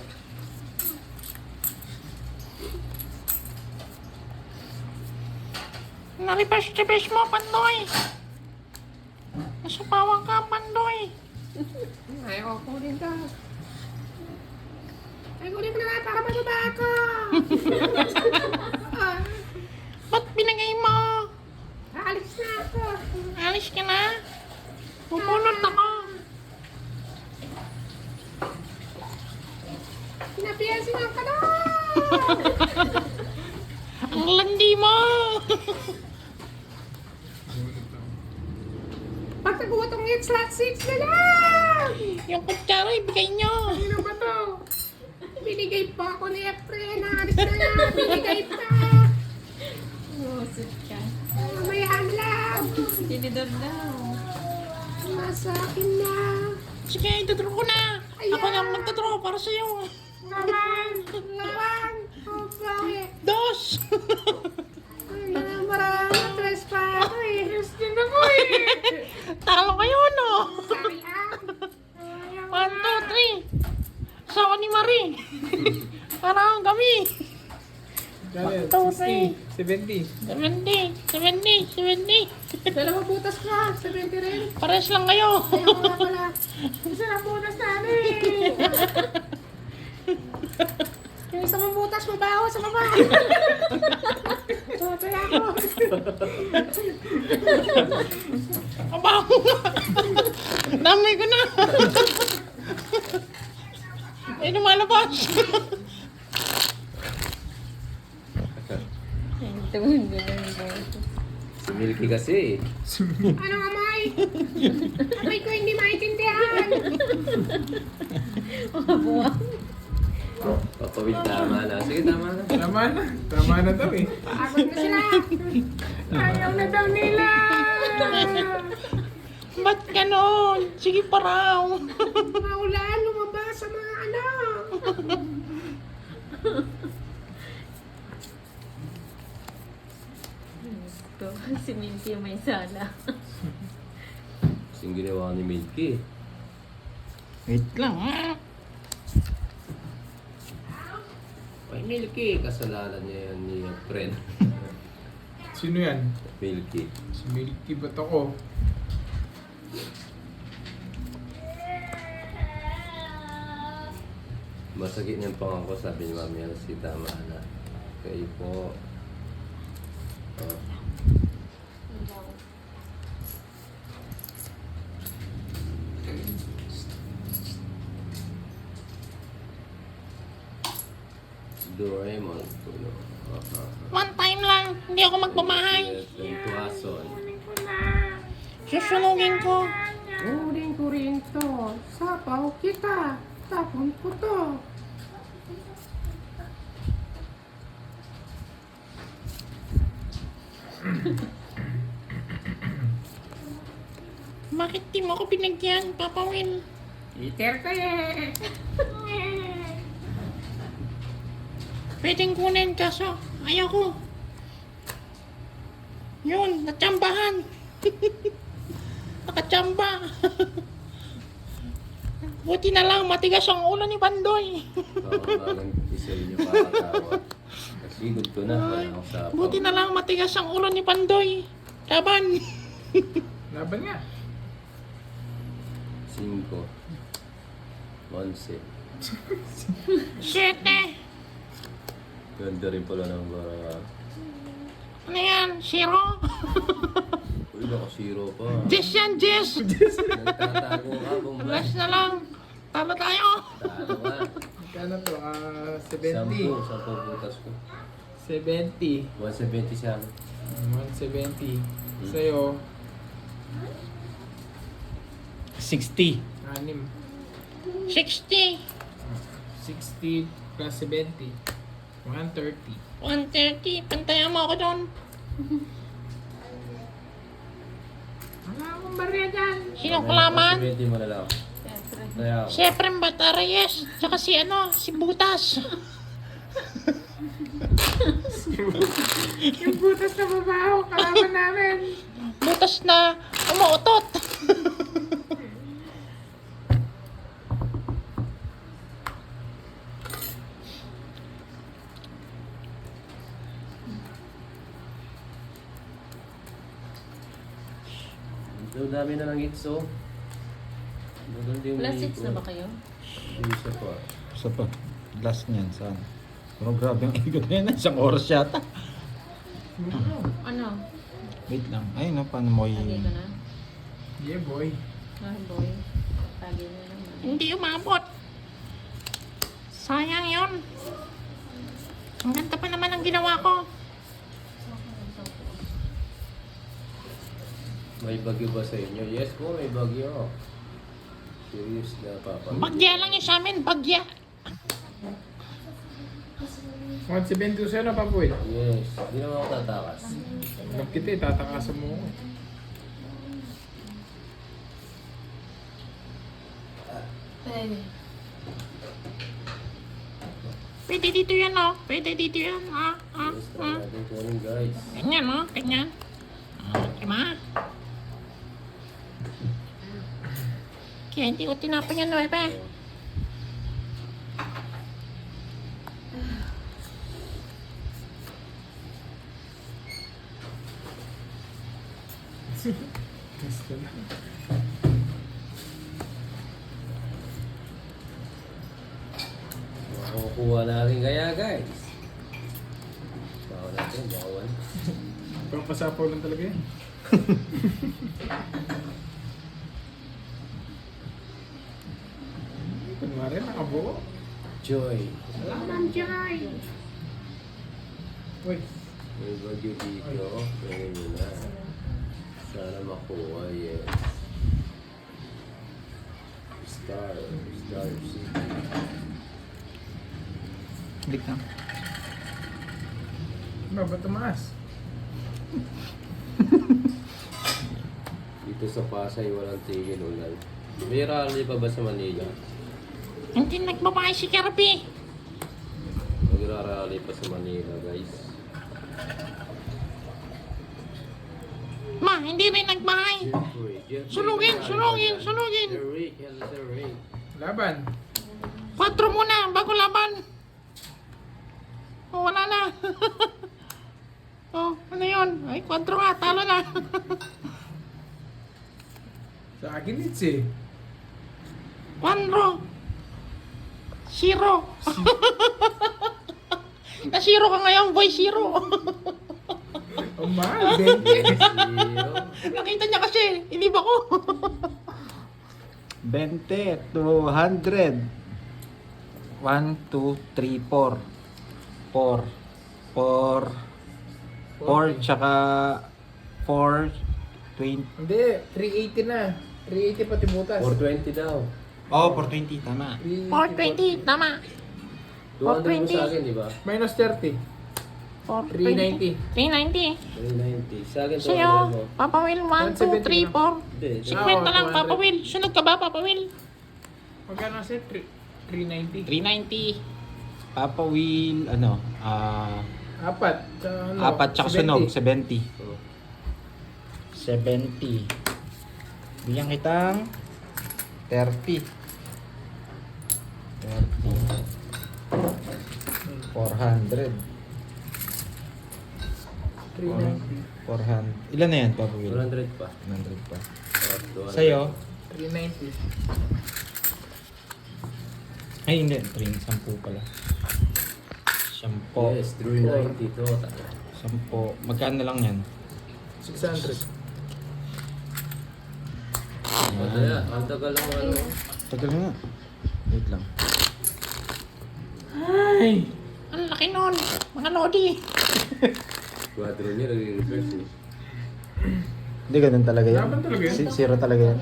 [SPEAKER 6] Na-reverse mo, Pandoy. Nasupawang ka, Pandoy.
[SPEAKER 4] Ayaw ko kunin to. Ay, kunin ko na nga para mababa ako.
[SPEAKER 6] Ba't binigay mo?
[SPEAKER 4] Aalis na ako.
[SPEAKER 6] Alis ka na. Pupulot ako.
[SPEAKER 4] Pinapiyasin ang ka na.
[SPEAKER 6] Ang landi mo.
[SPEAKER 4] Pag naguha tong hits, slot 6 na lang.
[SPEAKER 6] Yung kutsara, ibigay nyo.
[SPEAKER 4] Sino ba to? Binigay pa ako ni Efren. Aalis na nga. Binigay pa.
[SPEAKER 3] Buset ka.
[SPEAKER 4] Mamayaan lang.
[SPEAKER 3] Tinidor daw.
[SPEAKER 4] Nasa akin na.
[SPEAKER 6] Sige, itudraw ko na. Ako na magtadraw para sa'yo.
[SPEAKER 4] Lawan. Lawan. Oh, bakit?
[SPEAKER 6] Dos.
[SPEAKER 4] Ay, marami. Tres pa ako eh. Yes din ako eh.
[SPEAKER 6] Talo kayo, no?
[SPEAKER 4] Sayang.
[SPEAKER 6] 1, 2, 3. Sawa ni Marie. Parang kami.
[SPEAKER 2] 60, 70.
[SPEAKER 6] 70.
[SPEAKER 4] Dalawa butas pa. 70 rin.
[SPEAKER 6] Pares lang kayo.
[SPEAKER 4] Ayaw nga pala. Isa na butas na eh. Yung isang butas mabaho sa baba. So, kaya ako.
[SPEAKER 6] Abaho nga. Damay ko na. Ay, lumalabas.
[SPEAKER 5] Si Milky kasi.
[SPEAKER 4] Anong amoy? Amoy ko hindi maintindihan.
[SPEAKER 5] Papawid tama na. Sige, tama na.
[SPEAKER 2] Tama na daw eh.
[SPEAKER 4] Pagod na sila. Ayaw na daw nila.
[SPEAKER 6] Ba't ganon? Sige pa raw.
[SPEAKER 4] Maulan, lumabas sa mga anak.
[SPEAKER 3] Ito, si Minty may sala.
[SPEAKER 5] Kasing ginawa ni Milky.
[SPEAKER 6] Wait lang, ha?
[SPEAKER 5] Ay, Milky. Kasalanan niya yan ni friend.
[SPEAKER 2] Sino yan?
[SPEAKER 5] Milky.
[SPEAKER 2] Si Milky ba't ako?
[SPEAKER 5] Masakit niyang pangako, sabi ni Mami si tama na. Kayo po. Oh. Doraemon.
[SPEAKER 6] One time lang. Hindi ako magbabahay.
[SPEAKER 5] Yes, tuwason.
[SPEAKER 6] Susunugin ko.
[SPEAKER 4] Uling ko rin to. Sapaw kita. Tapon ko to.
[SPEAKER 6] Bakit di mo ako binigyan, Papa Will?
[SPEAKER 4] Iter ka eh.
[SPEAKER 6] Pwedeng kunin kaso ayaw ko. Yun, natsambahan. Nakatsamba. Buti na lang, matigas ang ulo ni Pandoy.
[SPEAKER 5] Parang isel niyo pakatawa. Kasigod ko na. Wala akong sapaw.
[SPEAKER 6] Buti na lang, matigas ang ulo ni Pandoy. Laban.
[SPEAKER 2] Laban nga.
[SPEAKER 5] 5. 11.
[SPEAKER 6] 7.
[SPEAKER 5] Ganda rin pala ng
[SPEAKER 6] Ano yan? 0?
[SPEAKER 5] Uy, naka-0 pa.
[SPEAKER 6] 10 yan, 10.
[SPEAKER 5] Nagtatago ka, bumbay.
[SPEAKER 6] Last na lang. Talo tayo.
[SPEAKER 5] Talo ka.
[SPEAKER 2] Kano to?
[SPEAKER 5] 10
[SPEAKER 2] 70.
[SPEAKER 5] butas ko.
[SPEAKER 2] 70.
[SPEAKER 5] 170 siya.
[SPEAKER 2] 170. Sa'yo,
[SPEAKER 1] 60.
[SPEAKER 2] 6.
[SPEAKER 6] 60.
[SPEAKER 2] 60 plus 70. 130.
[SPEAKER 6] 130. Pantayan mo ako doon.
[SPEAKER 4] Wala akong barya dyan.
[SPEAKER 6] Sino kalaman?
[SPEAKER 5] 170 mo na lang.
[SPEAKER 3] Siyempre.
[SPEAKER 5] Kaya ako.
[SPEAKER 6] Siyempre, Batarayes. Tsaka si Butas.
[SPEAKER 4] Yung butas na babaho, kalaban namin.
[SPEAKER 6] Butas na umuutot.
[SPEAKER 5] Ang dami na ng hits, oh. Maganda yung
[SPEAKER 3] Plus 6
[SPEAKER 5] hits,
[SPEAKER 3] na
[SPEAKER 5] oh.
[SPEAKER 3] ba kayo?
[SPEAKER 5] Isa pa.
[SPEAKER 1] Isa pa. Last niyan, saan? Pero grabe ang ikot na yun. Isang oras yata.
[SPEAKER 3] Ano?
[SPEAKER 1] Wait lang. Ay, no, paano mo
[SPEAKER 3] Lagay ko na?
[SPEAKER 4] Yeah, boy.
[SPEAKER 3] Ah, boy. Lagay na naman.
[SPEAKER 6] Hindi umabot. Sayang yon. Ang ganda pa naman ang ginawa ko.
[SPEAKER 5] May bagyo ba sa inyo? Yes po, may bagyo. Serious na, Papa.
[SPEAKER 6] Bagya lang yun sa amin, bagya.
[SPEAKER 4] 172 sa'yo na, Papa Will.
[SPEAKER 5] Yes, hindi naman ako tatakas.
[SPEAKER 4] Alam kita eh, tatakasan mo ako.
[SPEAKER 6] Pwede dito yan, oh. Pwede dito yan,
[SPEAKER 5] Yes, try natin kunin, guys.
[SPEAKER 6] Ganyan, oh. Ganyan. Diba? Kaya hindi ko tinapon yan, Nuebe.
[SPEAKER 4] Gusto na.
[SPEAKER 5] Makukuha natin kaya, guys. Baka natin, bakawan.
[SPEAKER 4] Pang pasapaw lang talaga yan. Kunwari, nakabuo.
[SPEAKER 5] Joy.
[SPEAKER 6] Salamat, Joy.
[SPEAKER 4] Uy,
[SPEAKER 5] May bagyo dito. Pwede nyo na. Sana makuha, yes. Star City.
[SPEAKER 1] Wait lang.
[SPEAKER 4] ba tumaas?
[SPEAKER 5] Dito sa Pasay, walang tigil ulan. May rally pa ba sa Manila?
[SPEAKER 6] Hindi nagbabae si Kirby.
[SPEAKER 5] Magra-rally pa sa Manila, guys.
[SPEAKER 6] Ma, hindi rin nagbahay.
[SPEAKER 5] Jeffrey,
[SPEAKER 6] Sunugin, sunugin, sunugin.
[SPEAKER 5] Sir Rick, hello Sir Rick.
[SPEAKER 4] Laban.
[SPEAKER 6] 4 muna, bago laban. Oh, wala na. Oh, ano yun? Ay, 4 nga, talo na.
[SPEAKER 4] Sa akin it's eh.
[SPEAKER 6] 1 0. Na-zero ka ngayon, boy, 0.
[SPEAKER 4] Oh, mahal. 20.
[SPEAKER 5] Zero.
[SPEAKER 6] Nakita niya kasi, hindi ba ko?
[SPEAKER 1] 20 to 100. 1, 2, 3, 4. 4, tsaka 4, 20.
[SPEAKER 4] Hindi, 380 na. 380 pati butas.
[SPEAKER 5] 420 daw.
[SPEAKER 1] Oh, 420, tama.
[SPEAKER 6] 420, tama.
[SPEAKER 5] 200 mo
[SPEAKER 6] 420.
[SPEAKER 5] sa akin, di ba?
[SPEAKER 4] Minus 30.
[SPEAKER 6] 420. 390.
[SPEAKER 5] 390. Sa akin, 200
[SPEAKER 6] Sa'yo,
[SPEAKER 5] mo.
[SPEAKER 6] Papa Will, 1, 2, 3, 4.
[SPEAKER 5] Hindi.
[SPEAKER 6] 50 lang, Papa Will. Sunod ka ba, Papa Will?
[SPEAKER 4] Magkano kasi? 390.
[SPEAKER 1] 390. Papa Will, ano,
[SPEAKER 4] Apat. Tsaka ano?
[SPEAKER 1] 4 tsaka sunog, 70.
[SPEAKER 5] Oh.
[SPEAKER 1] 70. Bigyan kitang 30. 400.
[SPEAKER 4] 390.
[SPEAKER 1] 400. Ilan na yan, Papa Will?
[SPEAKER 5] 200 pa.
[SPEAKER 1] 100 pa.
[SPEAKER 5] Oh, 200.
[SPEAKER 1] Sa'yo?
[SPEAKER 4] 390.
[SPEAKER 1] Ay, hindi. 10 pala. 10.
[SPEAKER 5] Yes, 390 to.
[SPEAKER 1] 10. Magkano na lang yan?
[SPEAKER 4] 600.
[SPEAKER 5] Madaya, ang tagal lang ano.
[SPEAKER 1] Tagal nga. Wait lang.
[SPEAKER 6] Ay! Ang laki nun. Mga lodi.
[SPEAKER 5] Quadro niya, nag-reverse eh.
[SPEAKER 1] Hindi, ganun talaga yan.
[SPEAKER 4] Laban talaga yan.
[SPEAKER 1] Zero talaga yan.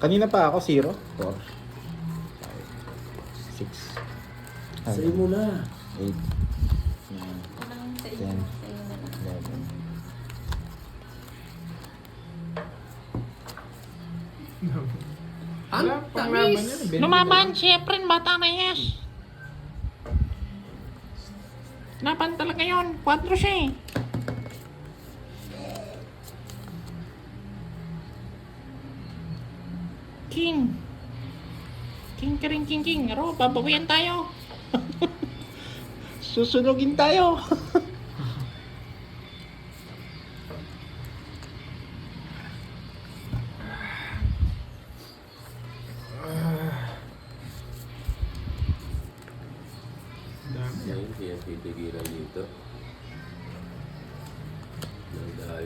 [SPEAKER 1] Kanina pa ako, 0. 4. 6.
[SPEAKER 5] Sa'yo mo na.
[SPEAKER 1] 8. 9.
[SPEAKER 3] Walang sa inyo.
[SPEAKER 1] 10.
[SPEAKER 3] Sa inyo na lang.
[SPEAKER 1] 11.
[SPEAKER 4] Wala pang laban yan. 20
[SPEAKER 6] Lumaban, siyempre, bata na yes. Laban talaga yun. 4 siya eh. King. King ka rin, king. Aro, babawian tayo. Susunugin tayo.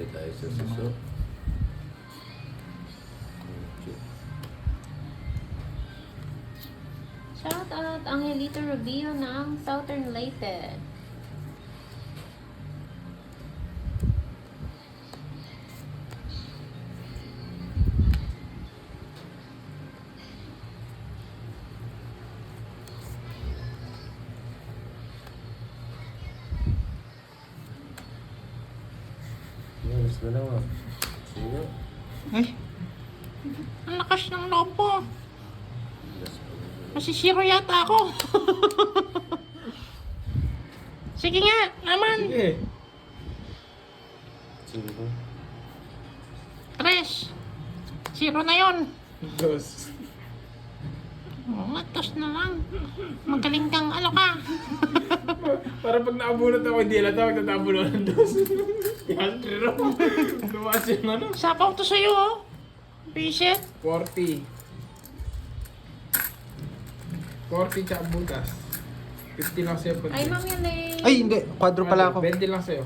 [SPEAKER 5] tayo sa suso.
[SPEAKER 3] Shout out Angelito Rubio ng Southern Leyte.
[SPEAKER 5] Yes, dalawa. Sino?
[SPEAKER 6] Ay. Ang lakas ng loob ko. Masisiro yata ako. Sige nga, naman.
[SPEAKER 2] Sige.
[SPEAKER 5] Sino?
[SPEAKER 6] Tres. Zero na yon.
[SPEAKER 2] Dos.
[SPEAKER 6] Matos na lang. Magaling kang ano ka.
[SPEAKER 2] Para pag naabunot ako, hindi lang tawag natabunot ng dos. Yan, pero. Lumakas yung ano.
[SPEAKER 6] Sapaw to sa'yo, oh. Visit.
[SPEAKER 2] 40. 40 tsaka butas. 50 lang sa'yo pag...
[SPEAKER 3] Ay, Ma'am Yalay.
[SPEAKER 1] Ay, hindi. Kwadro pala ako.
[SPEAKER 2] 20 lang sa'yo.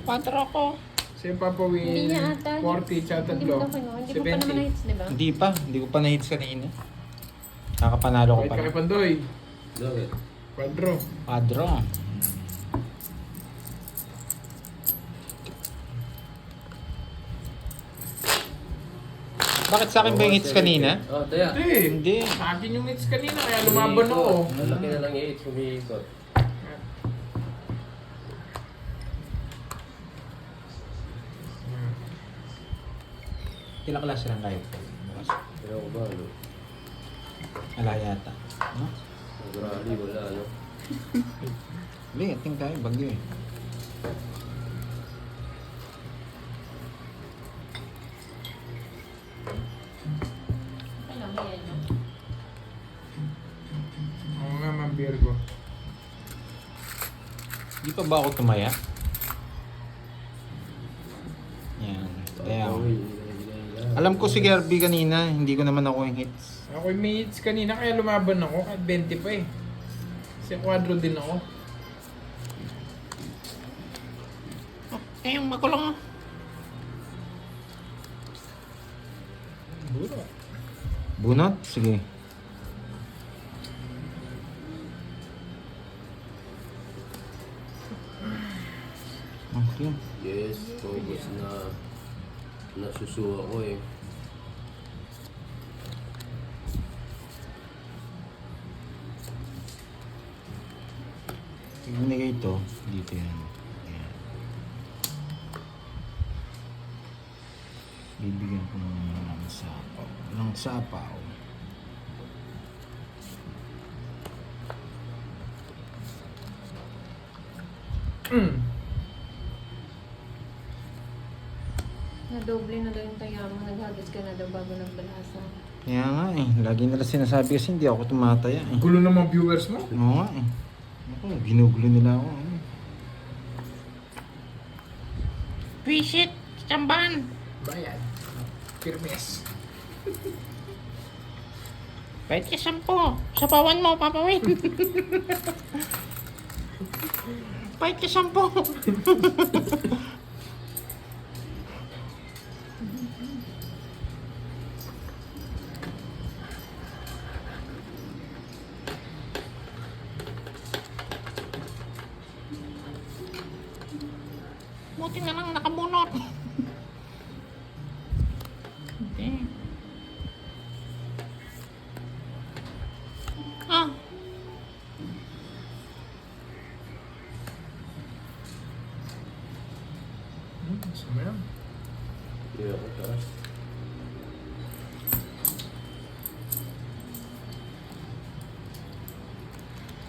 [SPEAKER 6] 4 ako.
[SPEAKER 2] Sa'yo Papa Will,
[SPEAKER 3] Hindi niya ata.
[SPEAKER 2] 40 tsaka
[SPEAKER 3] Hindi mo
[SPEAKER 2] tatlo.
[SPEAKER 3] daw kinuha. Hindi mo pa naman
[SPEAKER 2] 70.
[SPEAKER 3] na-hits, di ba?
[SPEAKER 1] Hindi pa. Hindi ko pa na-hits kanina. Kakapanalo ko
[SPEAKER 2] Kahit
[SPEAKER 1] pa.
[SPEAKER 2] kami Pandoy.
[SPEAKER 5] Bakit?
[SPEAKER 2] Quadro.
[SPEAKER 1] Kwadro. Bakit sa akin ba yung hits kanina?
[SPEAKER 5] Oh, taya.
[SPEAKER 2] Hindi.
[SPEAKER 1] Hindi.
[SPEAKER 2] Sa akin yung hits kanina, kaya lumaban ako.
[SPEAKER 5] Malaki na lang yung 8 umiikot.
[SPEAKER 1] Kila klase lang kayo.
[SPEAKER 5] Pero ako ba, ano?
[SPEAKER 1] Ala yata. No?
[SPEAKER 5] Nag-rally, wala, ano?
[SPEAKER 1] Hindi, ating tayo. Bagyo eh.
[SPEAKER 3] Alam mo yan, no?
[SPEAKER 2] Oo nga, Ma'am Virgo.
[SPEAKER 1] Di pa ba ako tumaya? Yan. Kaya ako. Alam ko si Garby kanina, hindi ko naman ako yung hits.
[SPEAKER 2] Ako yung may hits kanina, kaya lumaban ako. Kahit 20 pa eh. Kasi quadro din ako.
[SPEAKER 6] Kayong makulong.
[SPEAKER 2] Buro.
[SPEAKER 1] Bunot? Sige. Okay.
[SPEAKER 5] Yes, focus na nasusuwa ko eh.
[SPEAKER 1] Ibinigay ito. Dito yan. Ayan. Bibigyan ko naman ng sapaw. Ng sapaw.
[SPEAKER 3] Nadoble na daw yung taya mo. Naghagis ka na daw bago nagbalasa.
[SPEAKER 1] Kaya nga eh. Lagi nila sinasabi kasi hindi ako tumataya eh.
[SPEAKER 2] Gulo ng mga viewers mo.
[SPEAKER 1] Oo nga eh. Ako, ginugulo nila ako. Ano.
[SPEAKER 6] Visit. Chamban.
[SPEAKER 2] Bayan. Firmes.
[SPEAKER 6] Kahit ka 10. Sapawan mo, papawin. Kahit ka 10. Buti na lang nakabunot. Okay. Ah,
[SPEAKER 2] Sama yan.
[SPEAKER 5] Hindi ako taas.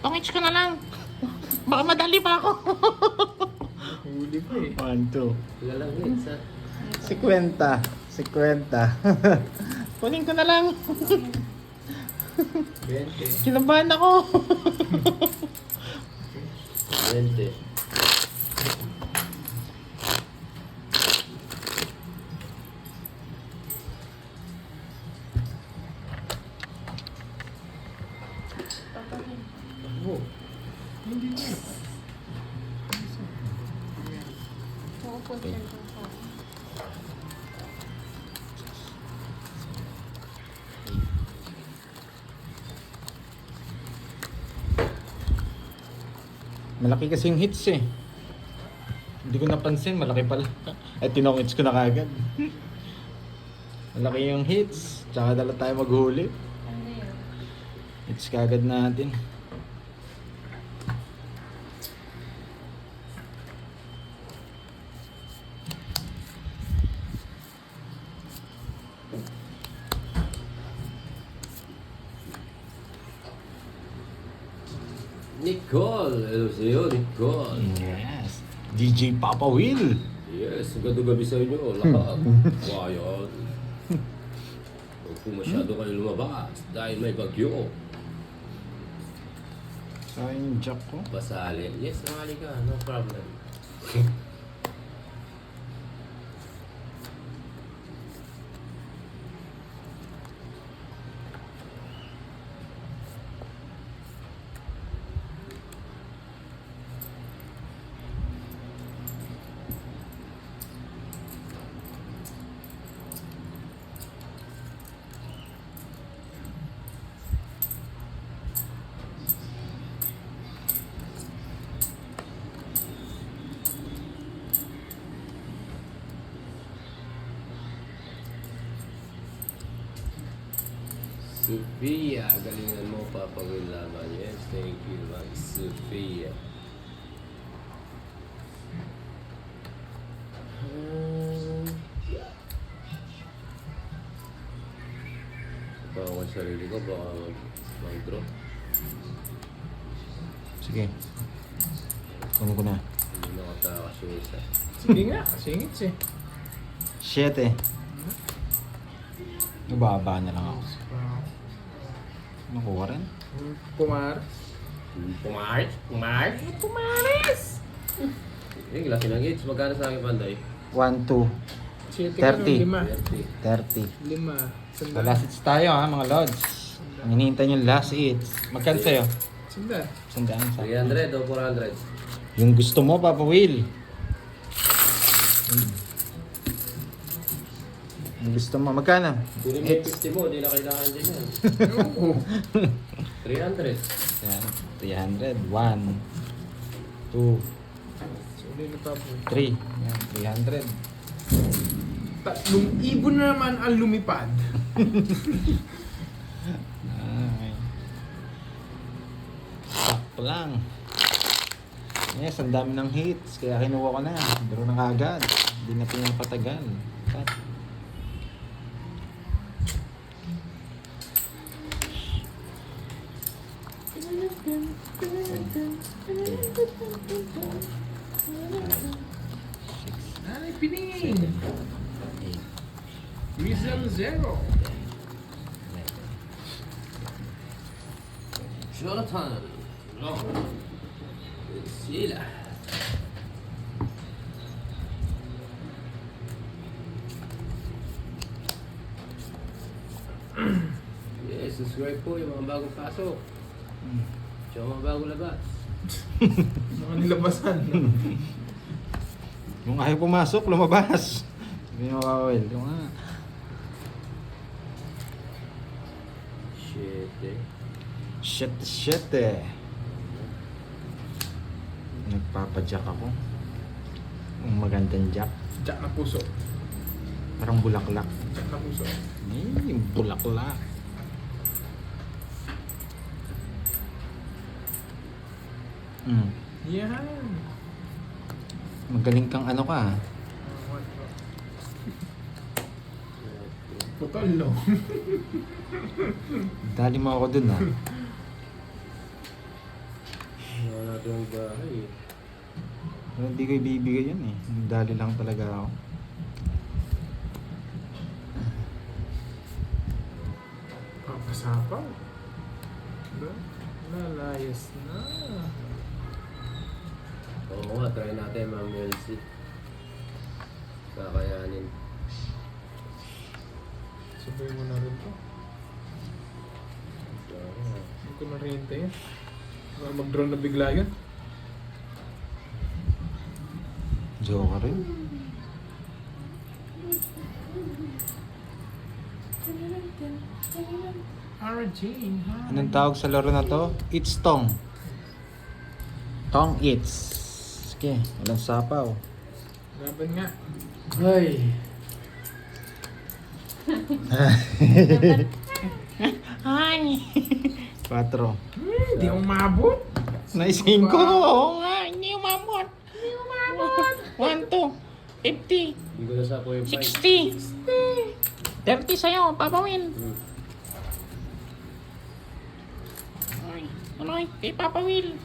[SPEAKER 6] pangits ko na lang. Baka madali pa ako.
[SPEAKER 2] Huli pa eh.
[SPEAKER 1] 1, 2.
[SPEAKER 5] Wala lang hits ha.
[SPEAKER 1] 50. 50.
[SPEAKER 6] Kunin ko na lang.
[SPEAKER 2] 20.
[SPEAKER 6] Kinabahan ako.
[SPEAKER 5] 20.
[SPEAKER 2] Oh. Hindi na.
[SPEAKER 3] Oo, punta ko sa
[SPEAKER 1] Malaki kasi yung hits eh. Hindi ko napansin, malaki pala. Ay, tinong-hits ko na kagad. Malaki yung hits. Tsaka dala tayo maghuli.
[SPEAKER 3] Ano yun?
[SPEAKER 1] Hits kagad natin.
[SPEAKER 5] Nicole! Hello sa'yo, Nicole!
[SPEAKER 1] Yes. DJ Papa Will.
[SPEAKER 5] Yes, magandang gabi sa inyo, lahat. Wayan. Huwag po masyado kayo lumabas dahil may bagyo.
[SPEAKER 1] Sa yung jack ko.
[SPEAKER 5] Basali. Yes, sumali ka. No problem. Sophia, galingan mo, Papa Will Laban. Yes, thank you, Ma'am Sophia. Baka ako sa sarili ko, baka mag-draw.
[SPEAKER 1] Sige. Kunin ko na.
[SPEAKER 5] Hindi nakatakas yung isa.
[SPEAKER 2] Sige nga, singits eh.
[SPEAKER 1] 7. Nababa na lang ako. Nakuha rin.
[SPEAKER 2] Pumar.
[SPEAKER 5] Pumaris? Pumaris? Pumaris! Eh, laki ng hits. Magkano sa akin, Panday?
[SPEAKER 1] 1, 2,
[SPEAKER 2] 7
[SPEAKER 1] 30.
[SPEAKER 2] 5.
[SPEAKER 1] 30.
[SPEAKER 2] 5.
[SPEAKER 1] So, last hits tayo ha, mga lods. Ang hinihintay yung last hits. Magkano sa'yo?
[SPEAKER 2] Sanda.
[SPEAKER 1] Sandaan sa
[SPEAKER 5] 300 o 400?
[SPEAKER 1] yung gusto mo, Papa Will. Yung gusto mo, magkano?
[SPEAKER 5] Kunin mo yung 50 mo, di na kailangan din yan. 300.
[SPEAKER 1] Yan, 300. 1, 2,
[SPEAKER 2] Suli na tapo.
[SPEAKER 1] 3. Yan, 300.
[SPEAKER 2] Tatlong ibon na naman ang lumipad.
[SPEAKER 1] Ay. Sakto lang. Yes, ang dami ng hits. Kaya kinuha ko na. Duro na kagad. Hindi na pinapatagal. Cut.
[SPEAKER 2] Ay, pining! Rizal 0.
[SPEAKER 5] Jonathan. No. Sila. Yes, subscribe po yung mga bagong pasok. Tsaka mga bagong labas.
[SPEAKER 2] Mga nilabasan.
[SPEAKER 1] Kung ayaw pumasok, lumabas. Sabi mo, Wawel. Yung nga.
[SPEAKER 5] Shit eh.
[SPEAKER 1] Shit eh. Nagpapadyak ako. Ang magandang jack.
[SPEAKER 2] Jack na puso.
[SPEAKER 1] Parang bulaklak.
[SPEAKER 2] Jack na puso.
[SPEAKER 1] Yung bulaklak.
[SPEAKER 2] Yan.
[SPEAKER 1] Magaling kang ano ka.
[SPEAKER 2] Putol no.
[SPEAKER 1] Dali mo ako dun ha.
[SPEAKER 5] Wala natin ang bahay eh.
[SPEAKER 1] Pero hindi ko ibibigay yan eh. Dali lang talaga ako.
[SPEAKER 2] Papasapaw. Diba? Lalayas na.
[SPEAKER 5] Oo nga, try natin Ma'am Elsie. Kakayanin.
[SPEAKER 2] Sabay mo na rin to. Hindi ko na rin hintayin. Baka mag-drone na bigla yun.
[SPEAKER 1] Joker rin.
[SPEAKER 2] RJ, ha?
[SPEAKER 1] Anong tawag sa laro na to? It's Tong. Tong eats. Sige, walang sapaw.
[SPEAKER 2] Laban nga.
[SPEAKER 4] Ay.
[SPEAKER 6] Ay.
[SPEAKER 1] 4.
[SPEAKER 2] Hindi ako mabot.
[SPEAKER 1] Naising ko.
[SPEAKER 6] Oo nga, hindi umabot. 1, 2, 50,
[SPEAKER 5] Hindi ko nasapo yung
[SPEAKER 6] 60. 30 sa'yo, Papa Will. Ay, ano ay, kay Papa Will.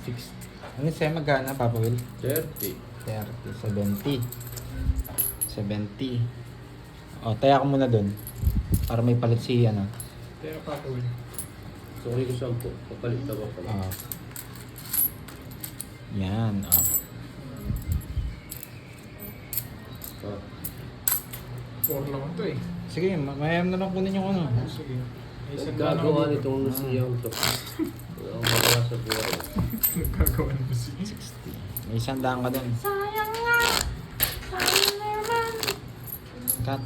[SPEAKER 1] 60. Ano sa'yo magkana, Papa Will?
[SPEAKER 5] 30.
[SPEAKER 1] 30, 70. 70. O, taya ko muna dun. Para may palit si ano.
[SPEAKER 2] Kaya papawin.
[SPEAKER 5] Sorry ko 10. Papalit na ba pala?
[SPEAKER 1] Oh. Yan, oh.
[SPEAKER 5] Ah,
[SPEAKER 2] 4 lang ito eh.
[SPEAKER 1] Sige, mayam na lang kunin yung ano.
[SPEAKER 2] Sige. May isang
[SPEAKER 5] Gagawa
[SPEAKER 2] daan ako dito.
[SPEAKER 5] nitong siyang to. Wala akong magawa sa buhay.
[SPEAKER 2] Nagkagawa na ba siya?
[SPEAKER 1] 60. May 100 ka dun.
[SPEAKER 3] Sayang nga! Sayang naman!
[SPEAKER 1] Cut.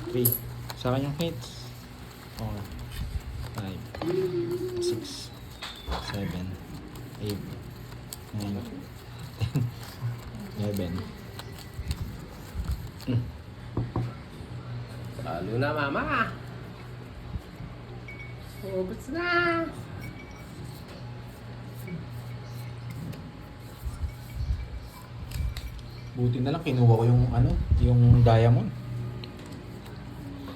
[SPEAKER 1] Three. Sa akin yung hits. 4, 5, 6, 7, 8, 9, 10, 11.
[SPEAKER 5] Talo na, mama! Ubus na!
[SPEAKER 1] Buti na lang kinuha ko yung ano, yung diamond.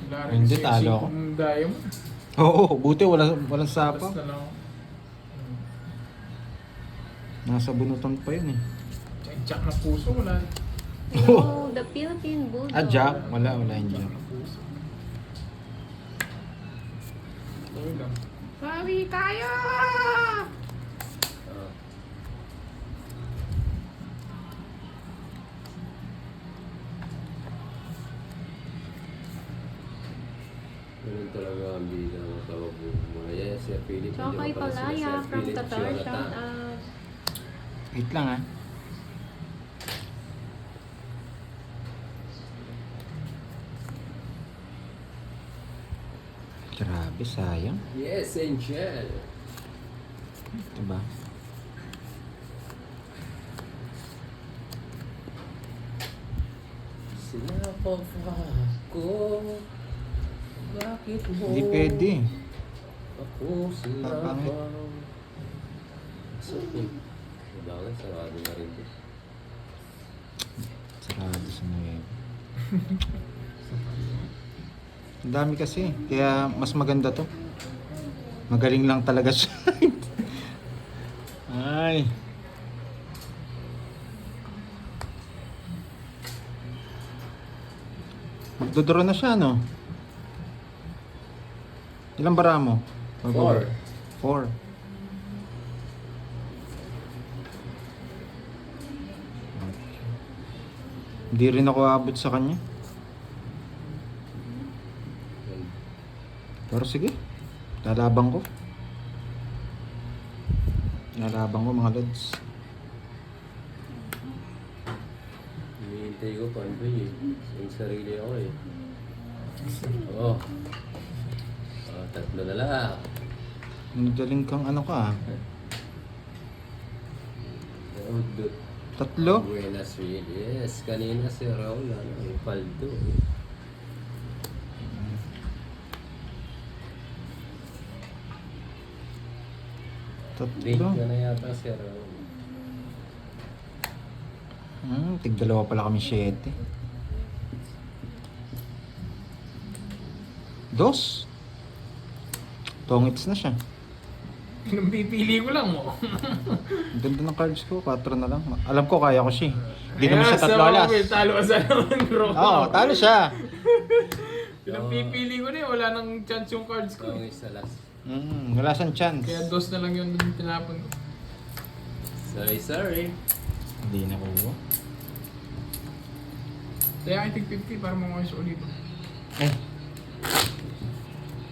[SPEAKER 2] Wala
[SPEAKER 1] Hindi,
[SPEAKER 2] rin
[SPEAKER 1] talo ako.
[SPEAKER 2] Yung diamond.
[SPEAKER 1] Oo, buti walang sapa.
[SPEAKER 2] Basta lang ako.
[SPEAKER 1] Nasa bunutan pa yun eh.
[SPEAKER 2] Jack na puso, wala.
[SPEAKER 3] Hello, the Philippine Bulldog.
[SPEAKER 1] Ah, Jack? Wala yung Jack.
[SPEAKER 2] Puso. Okay lang.
[SPEAKER 6] Bawi tayo!
[SPEAKER 5] Ah, ganun talaga ang bida ng kababuong mga yes, Sir Philip.
[SPEAKER 3] Tsaka
[SPEAKER 5] Hindi
[SPEAKER 3] kay
[SPEAKER 5] ko pala sila
[SPEAKER 3] Palaya
[SPEAKER 5] Sir
[SPEAKER 3] from
[SPEAKER 5] Philip,
[SPEAKER 3] Qatar,
[SPEAKER 5] Jonathan.
[SPEAKER 3] shout out.
[SPEAKER 1] Wait lang ah. Grabe, sayang.
[SPEAKER 5] Yes, Angel.
[SPEAKER 1] Diba?
[SPEAKER 5] Sinapag ko. Bakit mo?
[SPEAKER 1] Hindi pwede.
[SPEAKER 5] Ako sinapag.
[SPEAKER 1] Papangit.
[SPEAKER 5] Sakit. Bagay, sarado na rin to.
[SPEAKER 1] Sarado sa mga. Ang dami kasi. Kaya mas maganda to. Magaling lang talaga siya. Ay. Magdodraw na siya, no? Ilang bara mo?
[SPEAKER 5] 4.
[SPEAKER 1] 4. Hindi rin ako abot sa kanya. Pero sige. Lalabang ko. Lalabang ko mga lods.
[SPEAKER 5] Hinihintay ko pa ano eh. Yung sarili ako eh. Oo. Tatlo na lang.
[SPEAKER 1] Magaling kang ano ka ah.
[SPEAKER 5] Udot.
[SPEAKER 1] Tatlo?
[SPEAKER 5] Buenas Real. Yes, kanina si Raul, ano, yung paldo. Late
[SPEAKER 1] Tatlo.
[SPEAKER 5] ka na yata si Raul.
[SPEAKER 1] Tig-dalawa pala kami 7. 2. Tongits na siya.
[SPEAKER 2] Nung pipili ko lang mo.
[SPEAKER 1] Ang ganda ng cards ko, 4 na lang. Alam ko kaya ko siya. Hindi naman siya
[SPEAKER 2] Sa
[SPEAKER 1] tatlo alas.
[SPEAKER 2] mga talo ka sa naman, bro.
[SPEAKER 1] Oo, talo siya.
[SPEAKER 2] Pinapipili ko na eh, wala nang chance yung cards ko.
[SPEAKER 5] Ito ang isa last.
[SPEAKER 1] Wala siyang chance.
[SPEAKER 2] Kaya dos na lang yun dun tinapon ko.
[SPEAKER 5] Sorry.
[SPEAKER 1] Hindi na ko.
[SPEAKER 2] Kaya I think 50 para mga ulit.
[SPEAKER 1] Eh,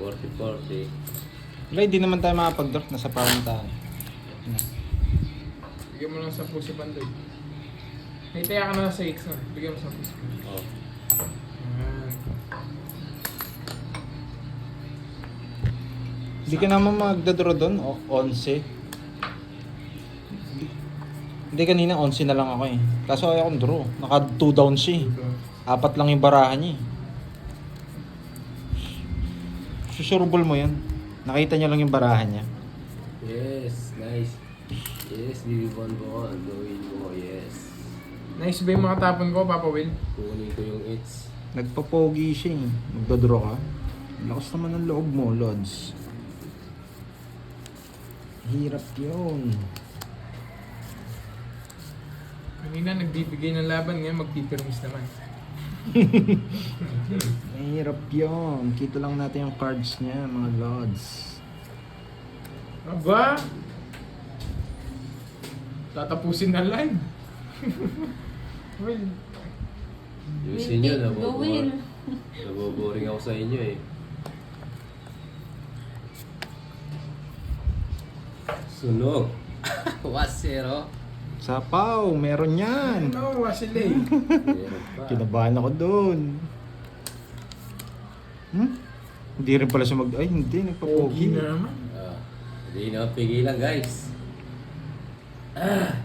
[SPEAKER 5] 40-40.
[SPEAKER 1] wala, hindi naman tayo makapag-draft. Nasa parang tayo.
[SPEAKER 2] Bigyan mo lang 10 si Bandoy. May taya ka na sa 6 na. Bigyan mo 10.
[SPEAKER 5] Oh.
[SPEAKER 2] Ayan.
[SPEAKER 1] Hindi ka naman magdadraw doon, 11. Hindi, kanina 11 na lang ako eh. Kaso ayaw akong draw. Naka 2 down siya eh. 4 lang yung barahan niya eh. Susurbol mo yun. Nakita niya lang yung barahan niya.
[SPEAKER 5] Yes, nice. Yes, BB1 ko. Gawin mo, yes.
[SPEAKER 2] Nice ba yung mga tapon ko, Papa Will?
[SPEAKER 5] Kunin ko yung hits.
[SPEAKER 1] Nagpapogi siya eh. Magdadraw ka. Lakas naman ng loob mo, Lods. Hirap yun.
[SPEAKER 2] Kanina nagbibigay ng laban, ngayon magpipirmis naman.
[SPEAKER 1] Mahirap yun. Kita lang natin yung cards niya, mga Lods.
[SPEAKER 2] Aba! Tatapusin na live. Well,
[SPEAKER 5] Yusin nyo,
[SPEAKER 3] Gawin.
[SPEAKER 5] naboboring ako sa inyo eh. Sunog. 1-0.
[SPEAKER 1] Sapaw, meron yan.
[SPEAKER 2] no, Wasilay.
[SPEAKER 5] Meron pa.
[SPEAKER 1] Kinabahan ako doon. Hindi rin pala siya ay hindi,
[SPEAKER 2] Pogi
[SPEAKER 1] nagpapogi.
[SPEAKER 2] na naman.
[SPEAKER 5] Ah, hindi na pigilan guys. Ah.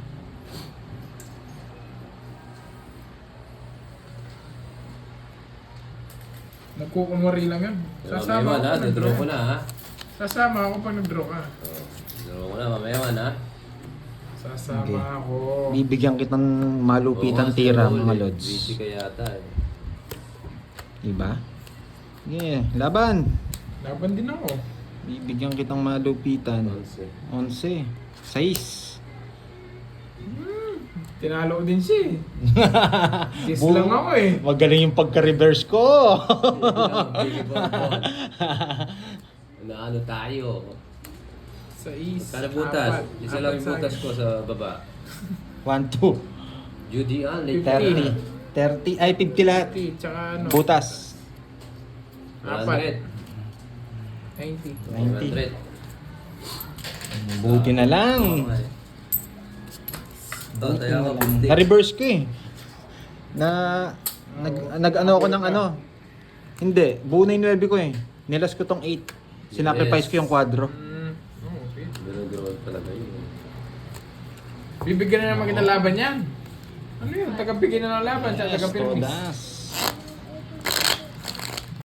[SPEAKER 2] Nagkukumari lang yan.
[SPEAKER 5] Mamaya man ha, nadraw ko na ha.
[SPEAKER 2] Sasama ako pag nag-draw ka.
[SPEAKER 5] Oh, nadraw ko na, mamaya man ha.
[SPEAKER 2] Sasama
[SPEAKER 1] Okay.
[SPEAKER 2] ako.
[SPEAKER 1] Bibigyan kitang malupitan
[SPEAKER 5] Oo,
[SPEAKER 1] tira,
[SPEAKER 5] Sir
[SPEAKER 1] mga
[SPEAKER 5] Raul,
[SPEAKER 1] Lods.
[SPEAKER 5] Busy ka yata eh.
[SPEAKER 1] Diba? Yeah, laban.
[SPEAKER 2] Laban din ako.
[SPEAKER 1] Bibigyan kitang malupitan.
[SPEAKER 5] 11.
[SPEAKER 1] 11. 6.
[SPEAKER 2] Tinalo ko din siya eh. Kiss
[SPEAKER 1] Bu-
[SPEAKER 2] lang ako eh.
[SPEAKER 1] Magaling yung pagka-reverse ko.
[SPEAKER 5] Naano tayo?
[SPEAKER 2] Sa is.
[SPEAKER 5] Kada butas. Isa lang yung butas ko sa baba.
[SPEAKER 1] 1, 2,
[SPEAKER 5] Judy late
[SPEAKER 1] 30. 30. Ay, 50 lahat.
[SPEAKER 2] 50, tsaka ano.
[SPEAKER 1] Butas.
[SPEAKER 5] 100.
[SPEAKER 2] 90.
[SPEAKER 5] 100.
[SPEAKER 1] Buti na lang.
[SPEAKER 5] Okay. Oh,
[SPEAKER 1] Buti
[SPEAKER 5] tayo
[SPEAKER 1] na
[SPEAKER 5] ako
[SPEAKER 1] lang.
[SPEAKER 5] buntik.
[SPEAKER 1] Na-reverse ko eh. Nag-ano ako ng ano. Hindi, buo na yung 9 ko eh. Nilas ko tong 8. Sinacrifice ko yung quadro.
[SPEAKER 2] Okay.
[SPEAKER 5] Ganun talaga yun.
[SPEAKER 2] Bibigyan na naman kita laban yan. Ano yun? Tagabigyan na ng laban, tsaka
[SPEAKER 1] Yes,
[SPEAKER 2] taga-pirmis.
[SPEAKER 1] todas.